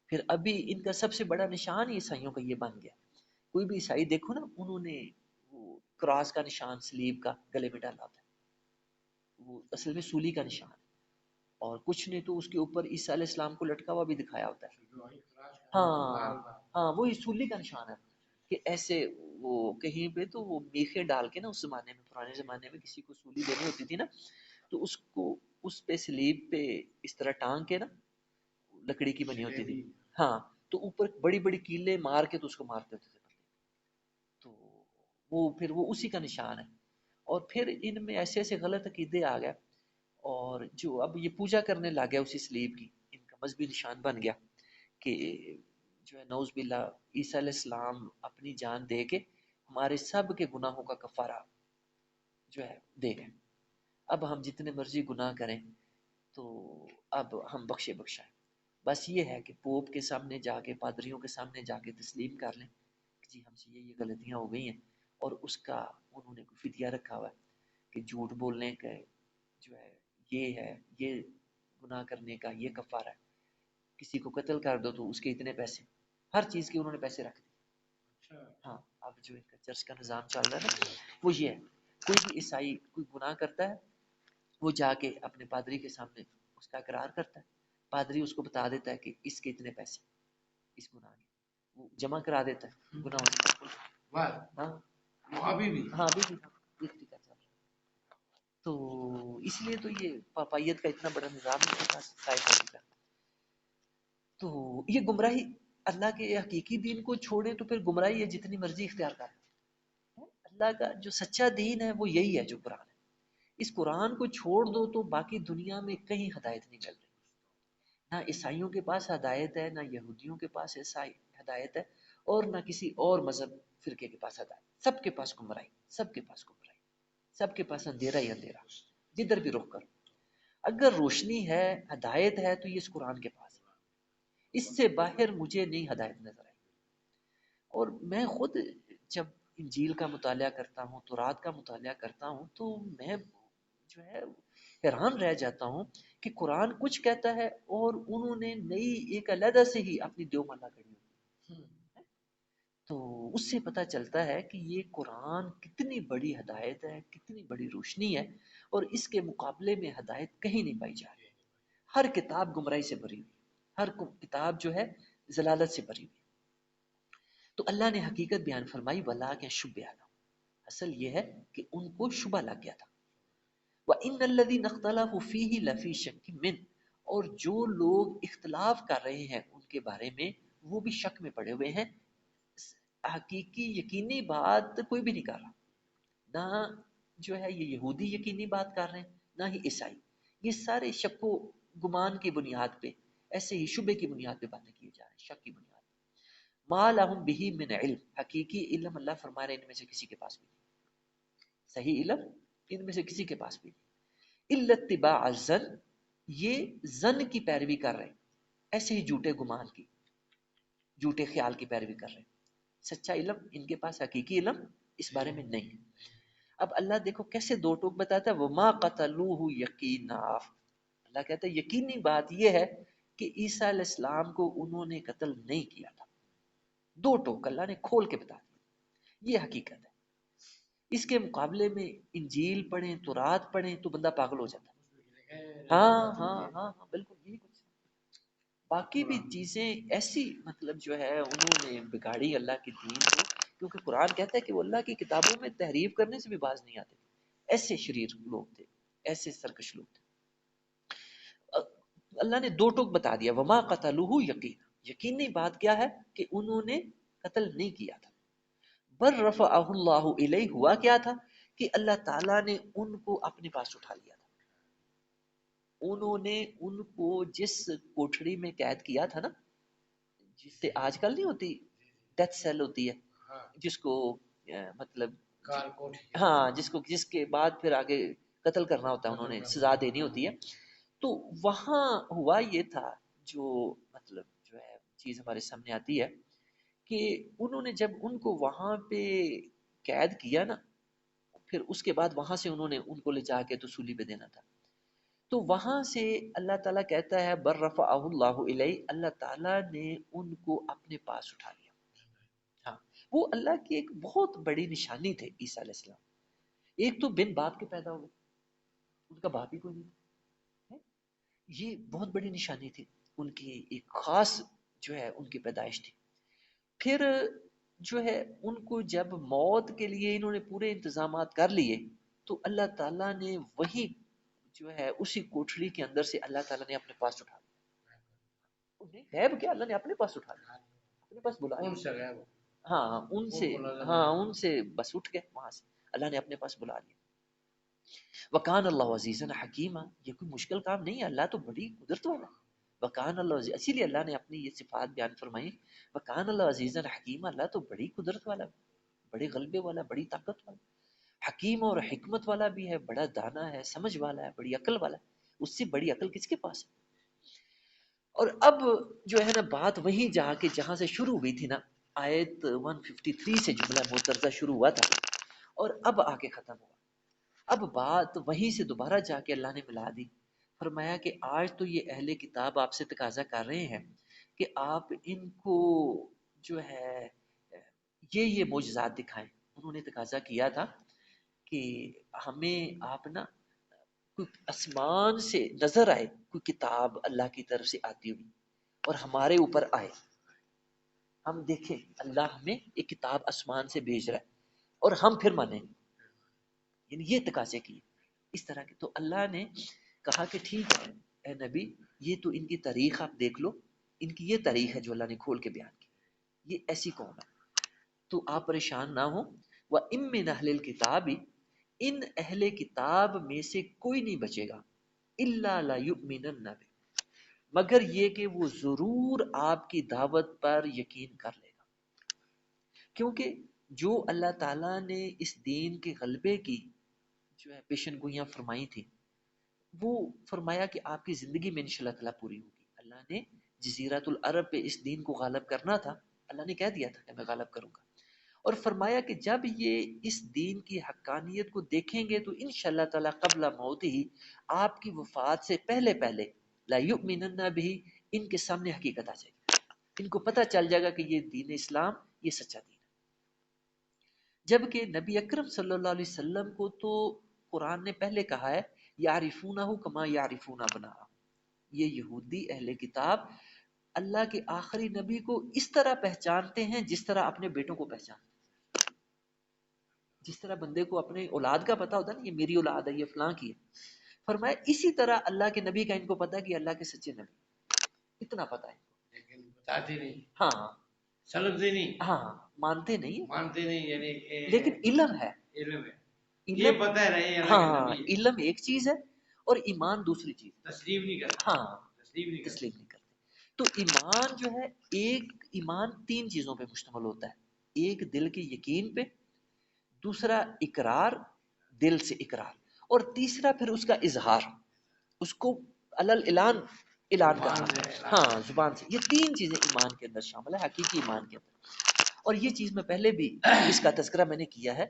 Speaker 1: پھر ابھی ان کا سب سے بڑا نشان عیسائیوں کا یہ بن گیا، کوئی بھی عیسائی دیکھو نا، انہوں نے وہ کراس کا نشان سلیب کا گلے میں ڈالا ہوتا ہے، وہ اصل میں سولی کا نشان ہے، اور کچھ نے تو اس کے اوپر عیسیٰ علیہ السلام کو لٹکا ہوا بھی دکھایا ہوتا ہے۔ ہاں ہاں، وہی سولی کا نشان ہے، کہ ایسے وہ کہیں پہ تو وہ میخیں ڈال کے نا، اس زمانے میں، پرانے زمانے میں کسی کو سولی دینی ہوتی تھی نا تو اس کو اس پہ سلیب پہ اس طرح ٹانگ کے نا، لکڑی کی بنی ہوتی تھی، ہاں، تو اوپر بڑی بڑی کیلیں مار کے تو اس کو مارتے ہوتے تھے، تو وہ پھر وہ اسی کا نشان ہے۔ اور پھر ان میں ایسے ایسے غلط عقیدے آ گئے، اور جو اب یہ پوجا کرنے لگ گیا اسی سلیب کی، ان کا مذہبی نشان بن گیا کہ جو ہے نعوذ باللہ عیسیٰ علیہ السلام اپنی جان دے کے ہمارے سب کے گناہوں کا کفارہ جو ہے دے گئے، اب ہم جتنے مرضی گناہ کریں تو اب ہم بخشے بخشائیں۔ بس یہ ہے کہ پوپ کے سامنے جا کے، پادریوں کے سامنے جا کے تسلیم کر لیں کہ جی ہم سے یہ غلطیاں ہو گئی ہیں، اور اس کا انہوں نے کوئی فدیہ رکھا ہوا ہے کہ جھوٹ بولنے کا جو ہے یہ گناہ کرنے کا یہ کفارہ ہے، کسی کو قتل کر دو تو اس کے اتنے پیسے، ہر چیز کے انہوں نے پیسے رکھ دیے۔ ہاں، اب جو ان کا چرچ کا نظام چل رہا ہے نا وہ یہ ہے، کوئی بھی عیسائی کوئی گناہ کرتا ہے وہ جا کے اپنے پادری کے سامنے اس کا اقرار کرتا ہے، پادری اس کو بتا دیتا ہے کہ اس کے اتنے پیسے اس گناہ کے، وہ جمع کرا دیتا ہے گناہ۔ ہاں ابھی بھی، ہاں ابھی بھی یہ طریقہ چل رہا ہے۔ تو اس لیے تو یہ پاپائیت کا اتنا بڑا نظام ہے قائم کرنے کا. تو یہ گمراہی، اللہ کے حقیقی دین کو چھوڑیں تو پھر گمراہی ہے جتنی مرضی اختیار کریں. اللہ کا جو سچا دین ہے وہ یہی ہے جو قرآن ہے. اس قرآن کو چھوڑ دو تو باقی دنیا میں کہیں ہدایت نہیں مل رہی. نہ عیسائیوں کے پاس ہدایت ہے، نہ یہودیوں کے پاس ہدایت ہے، اور نہ کسی اور مذہب فرقے کے پاس ہدایت. سب کے پاس گمراہی، سب کے پاس گمراہی، سب کے پاس اندھیرا ہی اندھیرا. جدھر بھی رخ کرو، اگر روشنی ہے، ہدایت ہے، تو یہ اس قرآن کے پاس ہے. اس سے باہر مجھے نہیں ہدایت نظر آئی. اور میں خود جب انجیل کا مطالعہ کرتا ہوں، تورات کا مطالعہ کرتا ہوں، تو میں جو ہے حیران رہ جاتا ہوں کہ قرآن کچھ کہتا ہے اور انہوں نے نئی ایک علیحدہ سے ہی اپنی دیو مالا کری ہوتی ہے. تو اس سے پتہ چلتا ہے کہ یہ قرآن کتنی بڑی ہدایت ہے، کتنی بڑی روشنی ہے، اور اس کے مقابلے میں ہدایت کہیں نہیں پائی جا رہی. ہر کتاب گمراہی سے بھری ہوئی، ہر کتاب جو ہے ضلالت سے بھری ہوئی. تو اللہ نے حقیقت بیان فرمائی، ولا کہ شبہ علیہ، اصل یہ ہے کہ ان کو شبہ لگ گیا تھا. وَإِنَّ الَّذِينَ اخْتَلَفُوا فِيهِ لَفِي شَكٍّ مِّنْهُ، اور جو لوگ اختلاف کر رہے ہیں ان کے بارے میں وہ بھی شک میں پڑے ہوئے ہیں. حقیقی یقینی بات کوئی بھی نہیں کر رہا، نہ جو ہے یہ یہودی یقینی بات کر رہے ہیں، نہ ہی عیسائی. یہ سارے شک و گمان کی بنیاد پہ، ایسے ہی شبے کی بنیاد پہ باتیں کی جا رہی ہیں، شک کی بنیاد پہ. ما لہم بہ من علم، حقیقی علم اللہ فرما رہے ہیں ان میں سے کسی کے پاس بھی نہیں. صحیح علم ان میں سے کسی کے پاس بھی نہیں. الا اتباع الظن، یہ ظن کی پیروی کر رہے ہیں، ایسے ہی جھوٹے گمان کی، جھوٹے خیال کی پیروی کر رہے ہیں. سچا علم ان کے پاس، حقیقی علم اس بارے میں نہیں. اب اللہ دیکھو کیسے دو ٹوک بتاتا ہے، وما قتلوہ یقینا، اللہ کہتا ہے یقینی بات یہ ہے کہ عیسیٰ علیہ السلام کو انہوں نے قتل نہیں کیا تھا. دو ٹوک اللہ نے کھول کے بتا دیا، یہ حقیقت ہے. اس کے مقابلے میں انجیل پڑھیں، تورات پڑھیں تو بندہ پاگل ہو جاتا ہے. ہاں ہاں ہاں ہاں بالکل یہی کچھ. باقی بھی چیزیں ایسی مطلب جو ہے انہوں نے بگاڑی اللہ کی دین کو، کیونکہ قرآن کہتا ہے کہ وہ اللہ کی کتابوں میں تحریف کرنے سے بھی باز نہیں آتے. ایسے شریر لوگ تھے، ایسے سرکش لوگ تھے. اللہ نے دو ٹوک بتا دیا، وما قتلوہ یقینا، یقینی بات کیا ہے کہ انہوں نے قتل نہیں کیا تھا. بل رفعہ اللہ الیہ، ہوا کیا تھا کہ اللہ تعالیٰ نے ان کو اپنے پاس اٹھا لیا تھا. انہوں نے ان کو جس کوٹھڑی میں قید کیا تھا نا، جس سے آج کل نہیں ہوتی ڈیتھ سیل ہوتی ہے، جس کو مطلب ہاں جس کے بعد پھر آگے قتل کرنا ہوتا ہے، انہوں نے سزا دینی ہوتی ہے. تو وہاں ہوا یہ تھا، جو مطلب جو ہے چیز ہمارے سامنے آتی ہے کہ انہوں نے جب ان کو وہاں پہ قید کیا نا، پھر اس کے بعد وہاں سے انہوں نے ان کو لے جا کے تو سولی پہ دینا تھا. تو وہاں سے اللہ تعالیٰ کہتا ہے بر رفعہ اللہ الیہ، اللہ تعالیٰ نے ان کو اپنے پاس اٹھا لیا. ہاں، وہ اللہ کی ایک بہت بڑی نشانی تھے عیسیٰ علیہ السلام. ایک تو بن باپ کے پیدا ہوئے، ان کا باپ ہی کوئی نہیں تھا. یہ بہت بڑی نشانی تھی ان کی، ایک خاص جو ہے ان کی پیدائش تھی. پھر جو ہے ان کو جب موت کے لیے انہوں نے پورے انتظامات کر لیے، تو اللہ تعالیٰ نے وہی جو ہے اسی کوٹھڑی کے اندر سے اللہ تعالیٰ نے اپنے پاس اٹھا لیا. انہیں غیب کیا، اللہ نے اپنے پاس اٹھا لیا، اپنے پاس بلایا. ہاں ان سے، ہاں ان سے بس اٹھ گئے وہاں سے، اللہ نے اپنے پاس بلا لیا. وکان اللہ عزیزا حکیما، یہ کوئی مشکل کام نہیں ہے، اللہ تو بڑی قدرت والا ہے. وکان اللہ عزیز، اسی لیے اللہ نے اپنی یہ صفات بیان فرمائی، وکان اللہ عزیزا حکیما، اللہ تو بڑی قدرت والا، بڑے غلبے والا، بڑی طاقت والا، حکیم اور حکمت والا بھی ہے، بڑا دانا ہے، سمجھ والا ہے، بڑی عقل والا ہے. اس سے بڑی عقل کس کے پاس ہے؟ اور اب جو ہے نا بات وہیں جا کے جہاں سے شروع ہوئی تھی نا، آیت 153 سے جملہ مترجہ شروع ہوا تھا اور اب آ کے ختم ہوا. اب بات وہیں سے دوبارہ جا کے اللہ نے ملا دی. فرمایا کہ آج تو یہ اہل کتاب آپ سے تقاضا کر رہے ہیں کہ آپ ان کو جو ہے یہ معجزات دکھائیں. انہوں نے تقاضا کیا تھا کہ ہمیں آپ نا کوئی آسمان سے نظر آئے، کوئی کتاب اللہ کی طرف سے آتی ہوئی اور ہمارے اوپر آئے، ہم دیکھیں اللہ ہمیں ایک کتاب آسمان سے بھیج رہا ہے اور ہم پھر مانیں. یعنی یہ تقاضے کیے. اس طرح کے. تو اللہ نے کہا کہ ٹھیک ہے اے نبی، یہ تو ان کی تاریخ آپ دیکھ لو، ان کی یہ تاریخ ہے جو اللہ نے کھول کے بیان کی، یہ ایسی قوم ہے، تو آپ پریشان نہ ہو. وَإِن مِّنْ أَهْلِ الْكِتَابِ، ان اہل کتاب میں سے کوئی نہیں بچے گا، إِلَّا لَيُؤْمِنَنَّ بِهِ، مگر یہ کہ وہ ضرور آپ کی دعوت پر یقین کر لے گا. کیونکہ جو اللہ تعالیٰ نے اس دین کے غلبے کی جو ہے پیشن گوئیاں فرمائی تھی، وہ فرمایا کہ آپ کی زندگی میں انشاءاللہ تعالیٰ پوری ہوگی. اللہ نے جزیرۃ العرب پہ اس دین کو غالب کرنا تھا، اللہ نے کہہ دیا تھا کہ میں غالب کروں گا، اور فرمایا کہ جب یہ اس دین کی حقانیت کو دیکھیں گے تو انشاءاللہ تعالیٰ قبل موت ہی، آپ کی وفات سے پہلے پہلے، لا یؤمنن بھی، ان کے سامنے حقیقت آ جائے گی، ان کو پتہ چل جائے گا کہ یہ دین اسلام یہ سچا دین ہے. جبکہ نبی اکرم صلی اللہ علیہ وسلم کو تو قرآن نے پہلے کہا ہے یعرفونہ کما یعرفون ابناءہم، یہ یہودی اہل کتاب اللہ کے آخری نبی کو اس طرح پہچانتے ہیں جس طرح اپنے بیٹوں کو پہچانتے ہیں. جس طرح بندے کو اپنے اولاد کا پتہ ہوتا ہے نا، یہ میری اولاد ہے، یہ فلاں کی ہے، فرمایا اسی طرح اللہ کے نبی کا ان کو پتہ ہے کہ اللہ کے سچے نبی، اتنا پتہ ہے، لیکن بتاتے نہیں. ہاں سمجھتے نہیں، ہاں مانتے نہیں، مانتے نہیں، یعنی لیکن علم ہے، علم ہے، یہ پتہ ہے رہے. ہاں علم ایک چیز ہے اور ایمان دوسری چیز، تسلیم نہیں کرتے. ہاں تسلیم نہیں کرتے. تو ایمان جو ہے، ایک ایمان تین چیزوں پہ مشتمل ہوتا ہے، ایک دل کے یقین پہ، دوسرا اقرار، دل سے اقرار، اور تیسرا پھر اس کا اظہار، اس کو علل اعلان کرنا، ہاں زبان سے. یہ تین چیزیں ایمان کے اندر شامل ہے، حقیقی ایمان کے اندر. اور یہ چیز میں پہلے بھی اس کا تذکرہ میں نے کیا ہے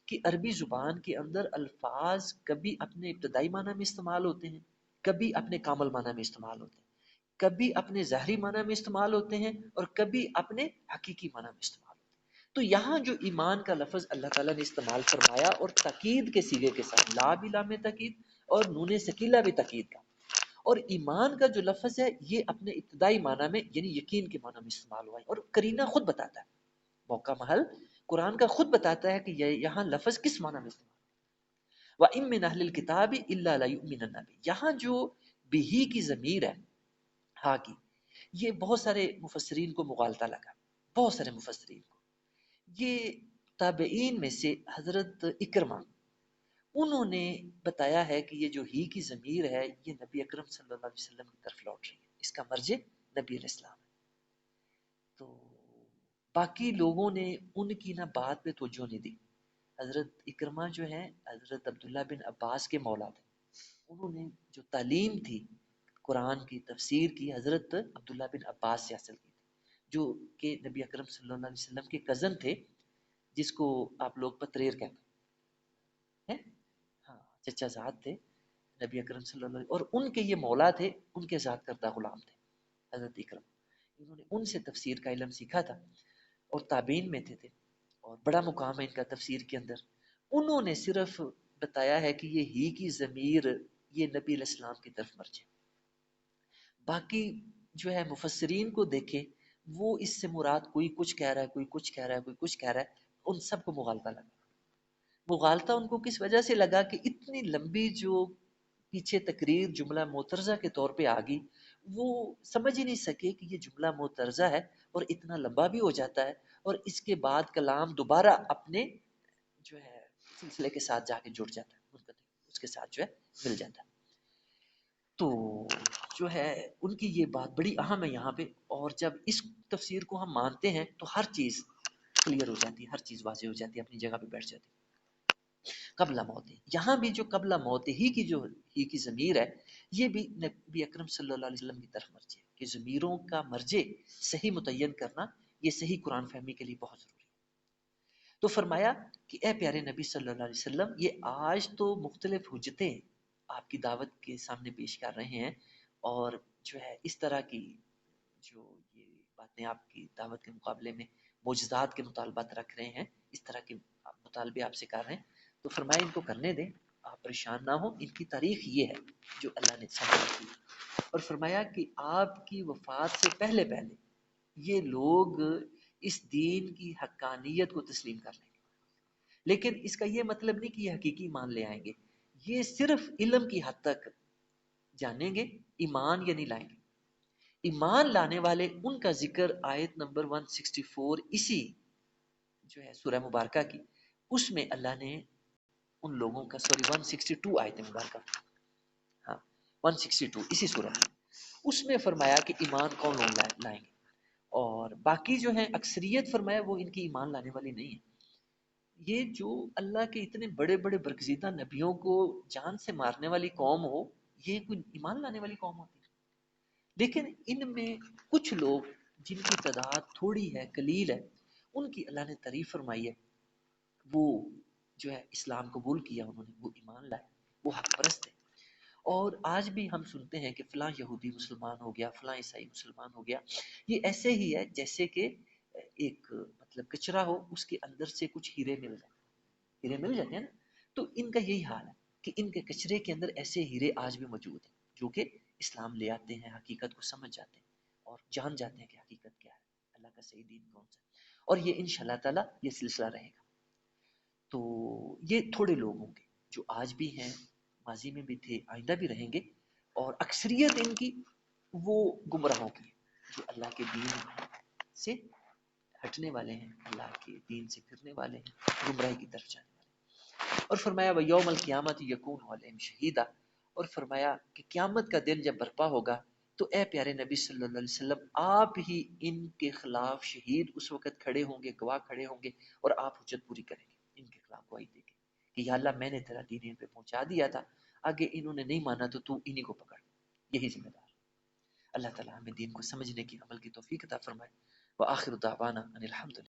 Speaker 1: کہ عربی زبان کے اندر الفاظ کبھی اپنے ابتدائی معنی میں استعمال ہوتے ہیں، کبھی اپنے کامل معنی میں استعمال ہوتے ہیں، کبھی اپنے ظاہری معنی میں استعمال ہوتے ہیں، اور کبھی اپنے حقیقی معنی میں استعمال ہوتے ہیں. تو یہاں جو ایمان کا لفظ اللہ تعالیٰ نے استعمال فرمایا، اور تاکید کے صیغے کے ساتھ، لا بھی لام تاکید اور نون سکیلہ بھی تاکید کا، اور ایمان کا جو لفظ ہے یہ اپنے ابتدائی معنی میں یعنی یقین کے معنی میں استعمال ہوا ہے. اور قرینہ خود بتاتا ہے، موقع محل قرآن کا خود بتاتا ہے کہ یہاں لفظ کس معنی میں استعمال ہے. وَإِن مِّنْ أَهْلِ الْكِتَابِ إِلَّا لَيُؤْمِنَنَّ بِهِ، یہاں جو بِهِ کی ضمیر ہے، ہاں کی، یہ بہت سارے مفسرین کو مغالطہ لگا، بہت سارے مفسرین کو. یہ تابعین میں سے حضرت اکرمہ، انہوں نے بتایا ہے کہ یہ جو ہی کی ضمیر ہے یہ نبی اکرم صلی اللہ علیہ وسلم کی طرف لوٹ رہی ہے، اس کا مرجع نبی علیہ السلام ہے. تو باقی لوگوں نے ان کی نہ بات پہ توجہ نہیں دی. حضرت اکرمہ جو ہیں حضرت عبداللہ بن عباس کے مولا تھے، انہوں نے جو تعلیم تھی قرآن کی تفسیر کی حضرت عبداللہ بن عباس سے حاصل کی تھی، جو کہ نبی اکرم صلی اللہ علیہ وسلم کے کزن تھے، جس کو آپ لوگ پتریر کہتے ہیں، ہاں چچا زاد تھے نبی اکرم صلی اللہ علیہ وسلم، اور ان کے یہ مولا تھے، ان کے ذات کردہ غلام تھے حضرت اکرم. انہوں نے ان سے تفسیر کا علم سیکھا تھا، اور تابعین میں تھے، اور بڑا مقام ہے ان کا تفسیر کے اندر. انہوں نے صرف بتایا ہے کہ یہ ہی کی ضمیر یہ نبی علیہ السلام کی طرف مرجع. باقی جو ہے مفسرین کو دیکھیں، وہ اس سے مراد کوئی کچھ کہہ رہا ہے، کوئی کچھ کہہ رہا ہے، کوئی کچھ کہہ رہا ہے، ان سب کو مغالطہ لگا. مغالطہ ان کو کس وجہ سے لگا کہ اتنی لمبی جو پیچھے تقریر جملہ معترضہ کے طور پہ آ گئی، وہ سمجھ ہی نہیں سکے کہ یہ جملہ معترضہ ہے اور اتنا لمبا بھی ہو جاتا ہے، اور اس کے بعد کلام دوبارہ اپنے جو ہے سلسلے کے ساتھ جا کے جڑ جاتا ہے، اس کے ساتھ جو ہے مل جاتا ہے. تو جو ہے ان کی یہ بات بڑی اہم ہے یہاں پہ، اور جب اس تفسیر کو ہم مانتے ہیں تو ہر چیز کلیئر ہو جاتی ہے، ہر چیز واضح ہو جاتی ہے، اپنی جگہ پہ بیٹھ جاتی ہے. قبل موت، یہاں بھی جو قبل موت ہی کی جو ہی کی ضمیر ہے، یہ بھی نبی اکرم صلی اللہ علیہ وسلم کی طرف مرجع ہے، کہ ضمیروں کا مرجع صحیح متعین کرنا یہ صحیح قرآن فہمی کے لیے بہت ضروری ہے. تو فرمایا کہ اے پیارے نبی صلی اللہ علیہ وسلم، یہ آج تو مختلف حجتیں آپ کی دعوت کے سامنے پیش کر رہے ہیں، اور جو ہے اس طرح کی جو یہ باتیں آپ کی دعوت کے مقابلے میں معجزات کے مطالبات رکھ رہے ہیں، اس طرح کے مطالبے آپ سے کر رہے ہیں، تو فرمایا ان کو کرنے دیں، آپ پریشان نہ ہوں. ان کی تاریخ یہ ہے جو اللہ نے سمجھ کی، اور فرمایا کہ آپ کی وفات سے پہلے پہلے یہ لوگ اس دین کی حقانیت کو تسلیم کر لیں گے. لیکن اس کا یہ مطلب نہیں کہ یہ حقیقی مان لے آئیں گے، یہ صرف علم کی حد تک جانیں گے، ایمان یا نہیں لائیں گے۔ ایمان لانے والے ان کا ذکر آیت نمبر 164 اسی جو ہے سورہ مبارکہ کی، اس میں اللہ نے ان لوگوں کا 162 آیت مبارکہ، ہاں 162 اسی سورہ میں، اس میں فرمایا کہ ایمان کون لوگ لائیں گے، اور باقی جو ہیں اکثریت فرمایا وہ ان کی ایمان لانے والی نہیں ہے۔ یہ جو اللہ کے اتنے بڑے بڑے برگزیدہ نبیوں کو جان سے مارنے والی قوم ہو، یہ کوئی ایمان لانے والی قوم ہوتی ہے؟ لیکن ان میں کچھ لوگ جن کی تعداد تھوڑی ہے، قلیل ہے، ان کی اللہ نے تعریف فرمائی ہے، وہ جو ہے اسلام قبول کیا، انہوں نے وہ ایمان لائے، وہ حق پرست ہے۔ اور آج بھی ہم سنتے ہیں کہ فلاں یہودی مسلمان ہو گیا، فلاں عیسائی مسلمان ہو گیا، یہ ایسے ہی ہے جیسے کہ ایک مطلب کچرا ہو، اس کے اندر سے کچھ ہیرے مل جائیں، ہیرے مل جاتے ہیں نا، تو ان کا یہی حال ہے کہ ان کے کچرے کے اندر ایسے ہیرے آج بھی موجود ہیں، جو کہ اسلام لے آتے ہیں، حقیقت کو سمجھ جاتے ہیں اور جان جاتے ہیں کہ حقیقت کیا ہے، اللہ کا صحیح دین کون سا ہے، اور یہ انشاءاللہ تعالی یہ سلسلہ رہے گا۔ تو یہ تھوڑے لوگ ہوں گے جو آج بھی ہیں، ماضی میں بھی تھے، آئندہ بھی رہیں گے، اور اکثریت ان کی وہ گمراہوں کی ہے جو اللہ کے دین سے ہٹنے والے ہیں، اللہ کے دین سے پھرنے والے ہیں، گمراہی کی طرف جانے والے ہیں۔ اور فرمایا وَيَوْمَ الْقِيَامَةِ يَكُونُ عَلَيْهِمْ شَهِيدًا، اور فرمایا کہ قیامت کا دن جب برپا ہوگا تو اے پیارے نبی صلی اللہ علیہ وسلم، آپ ہی ان کے خلاف شہید اس وقت کھڑے ہوں گے، گواہ کھڑے ہوں گے، اور آپ حجت پوری کریں گے، ان کے خلاف گواہی دیں گے کہ یا اللہ میں نے تیرا دین ان پہ پہنچا دیا تھا، آگے انہوں نے نہیں مانا تو تو انہی کو پکڑ، یہی ذمہ دار۔ اللہ تعالیٰ ہمیں دین کو سمجھنے کی، عمل کی توفیق عطا فرمائے۔ وآخر دعوانا ان الحمد للہ۔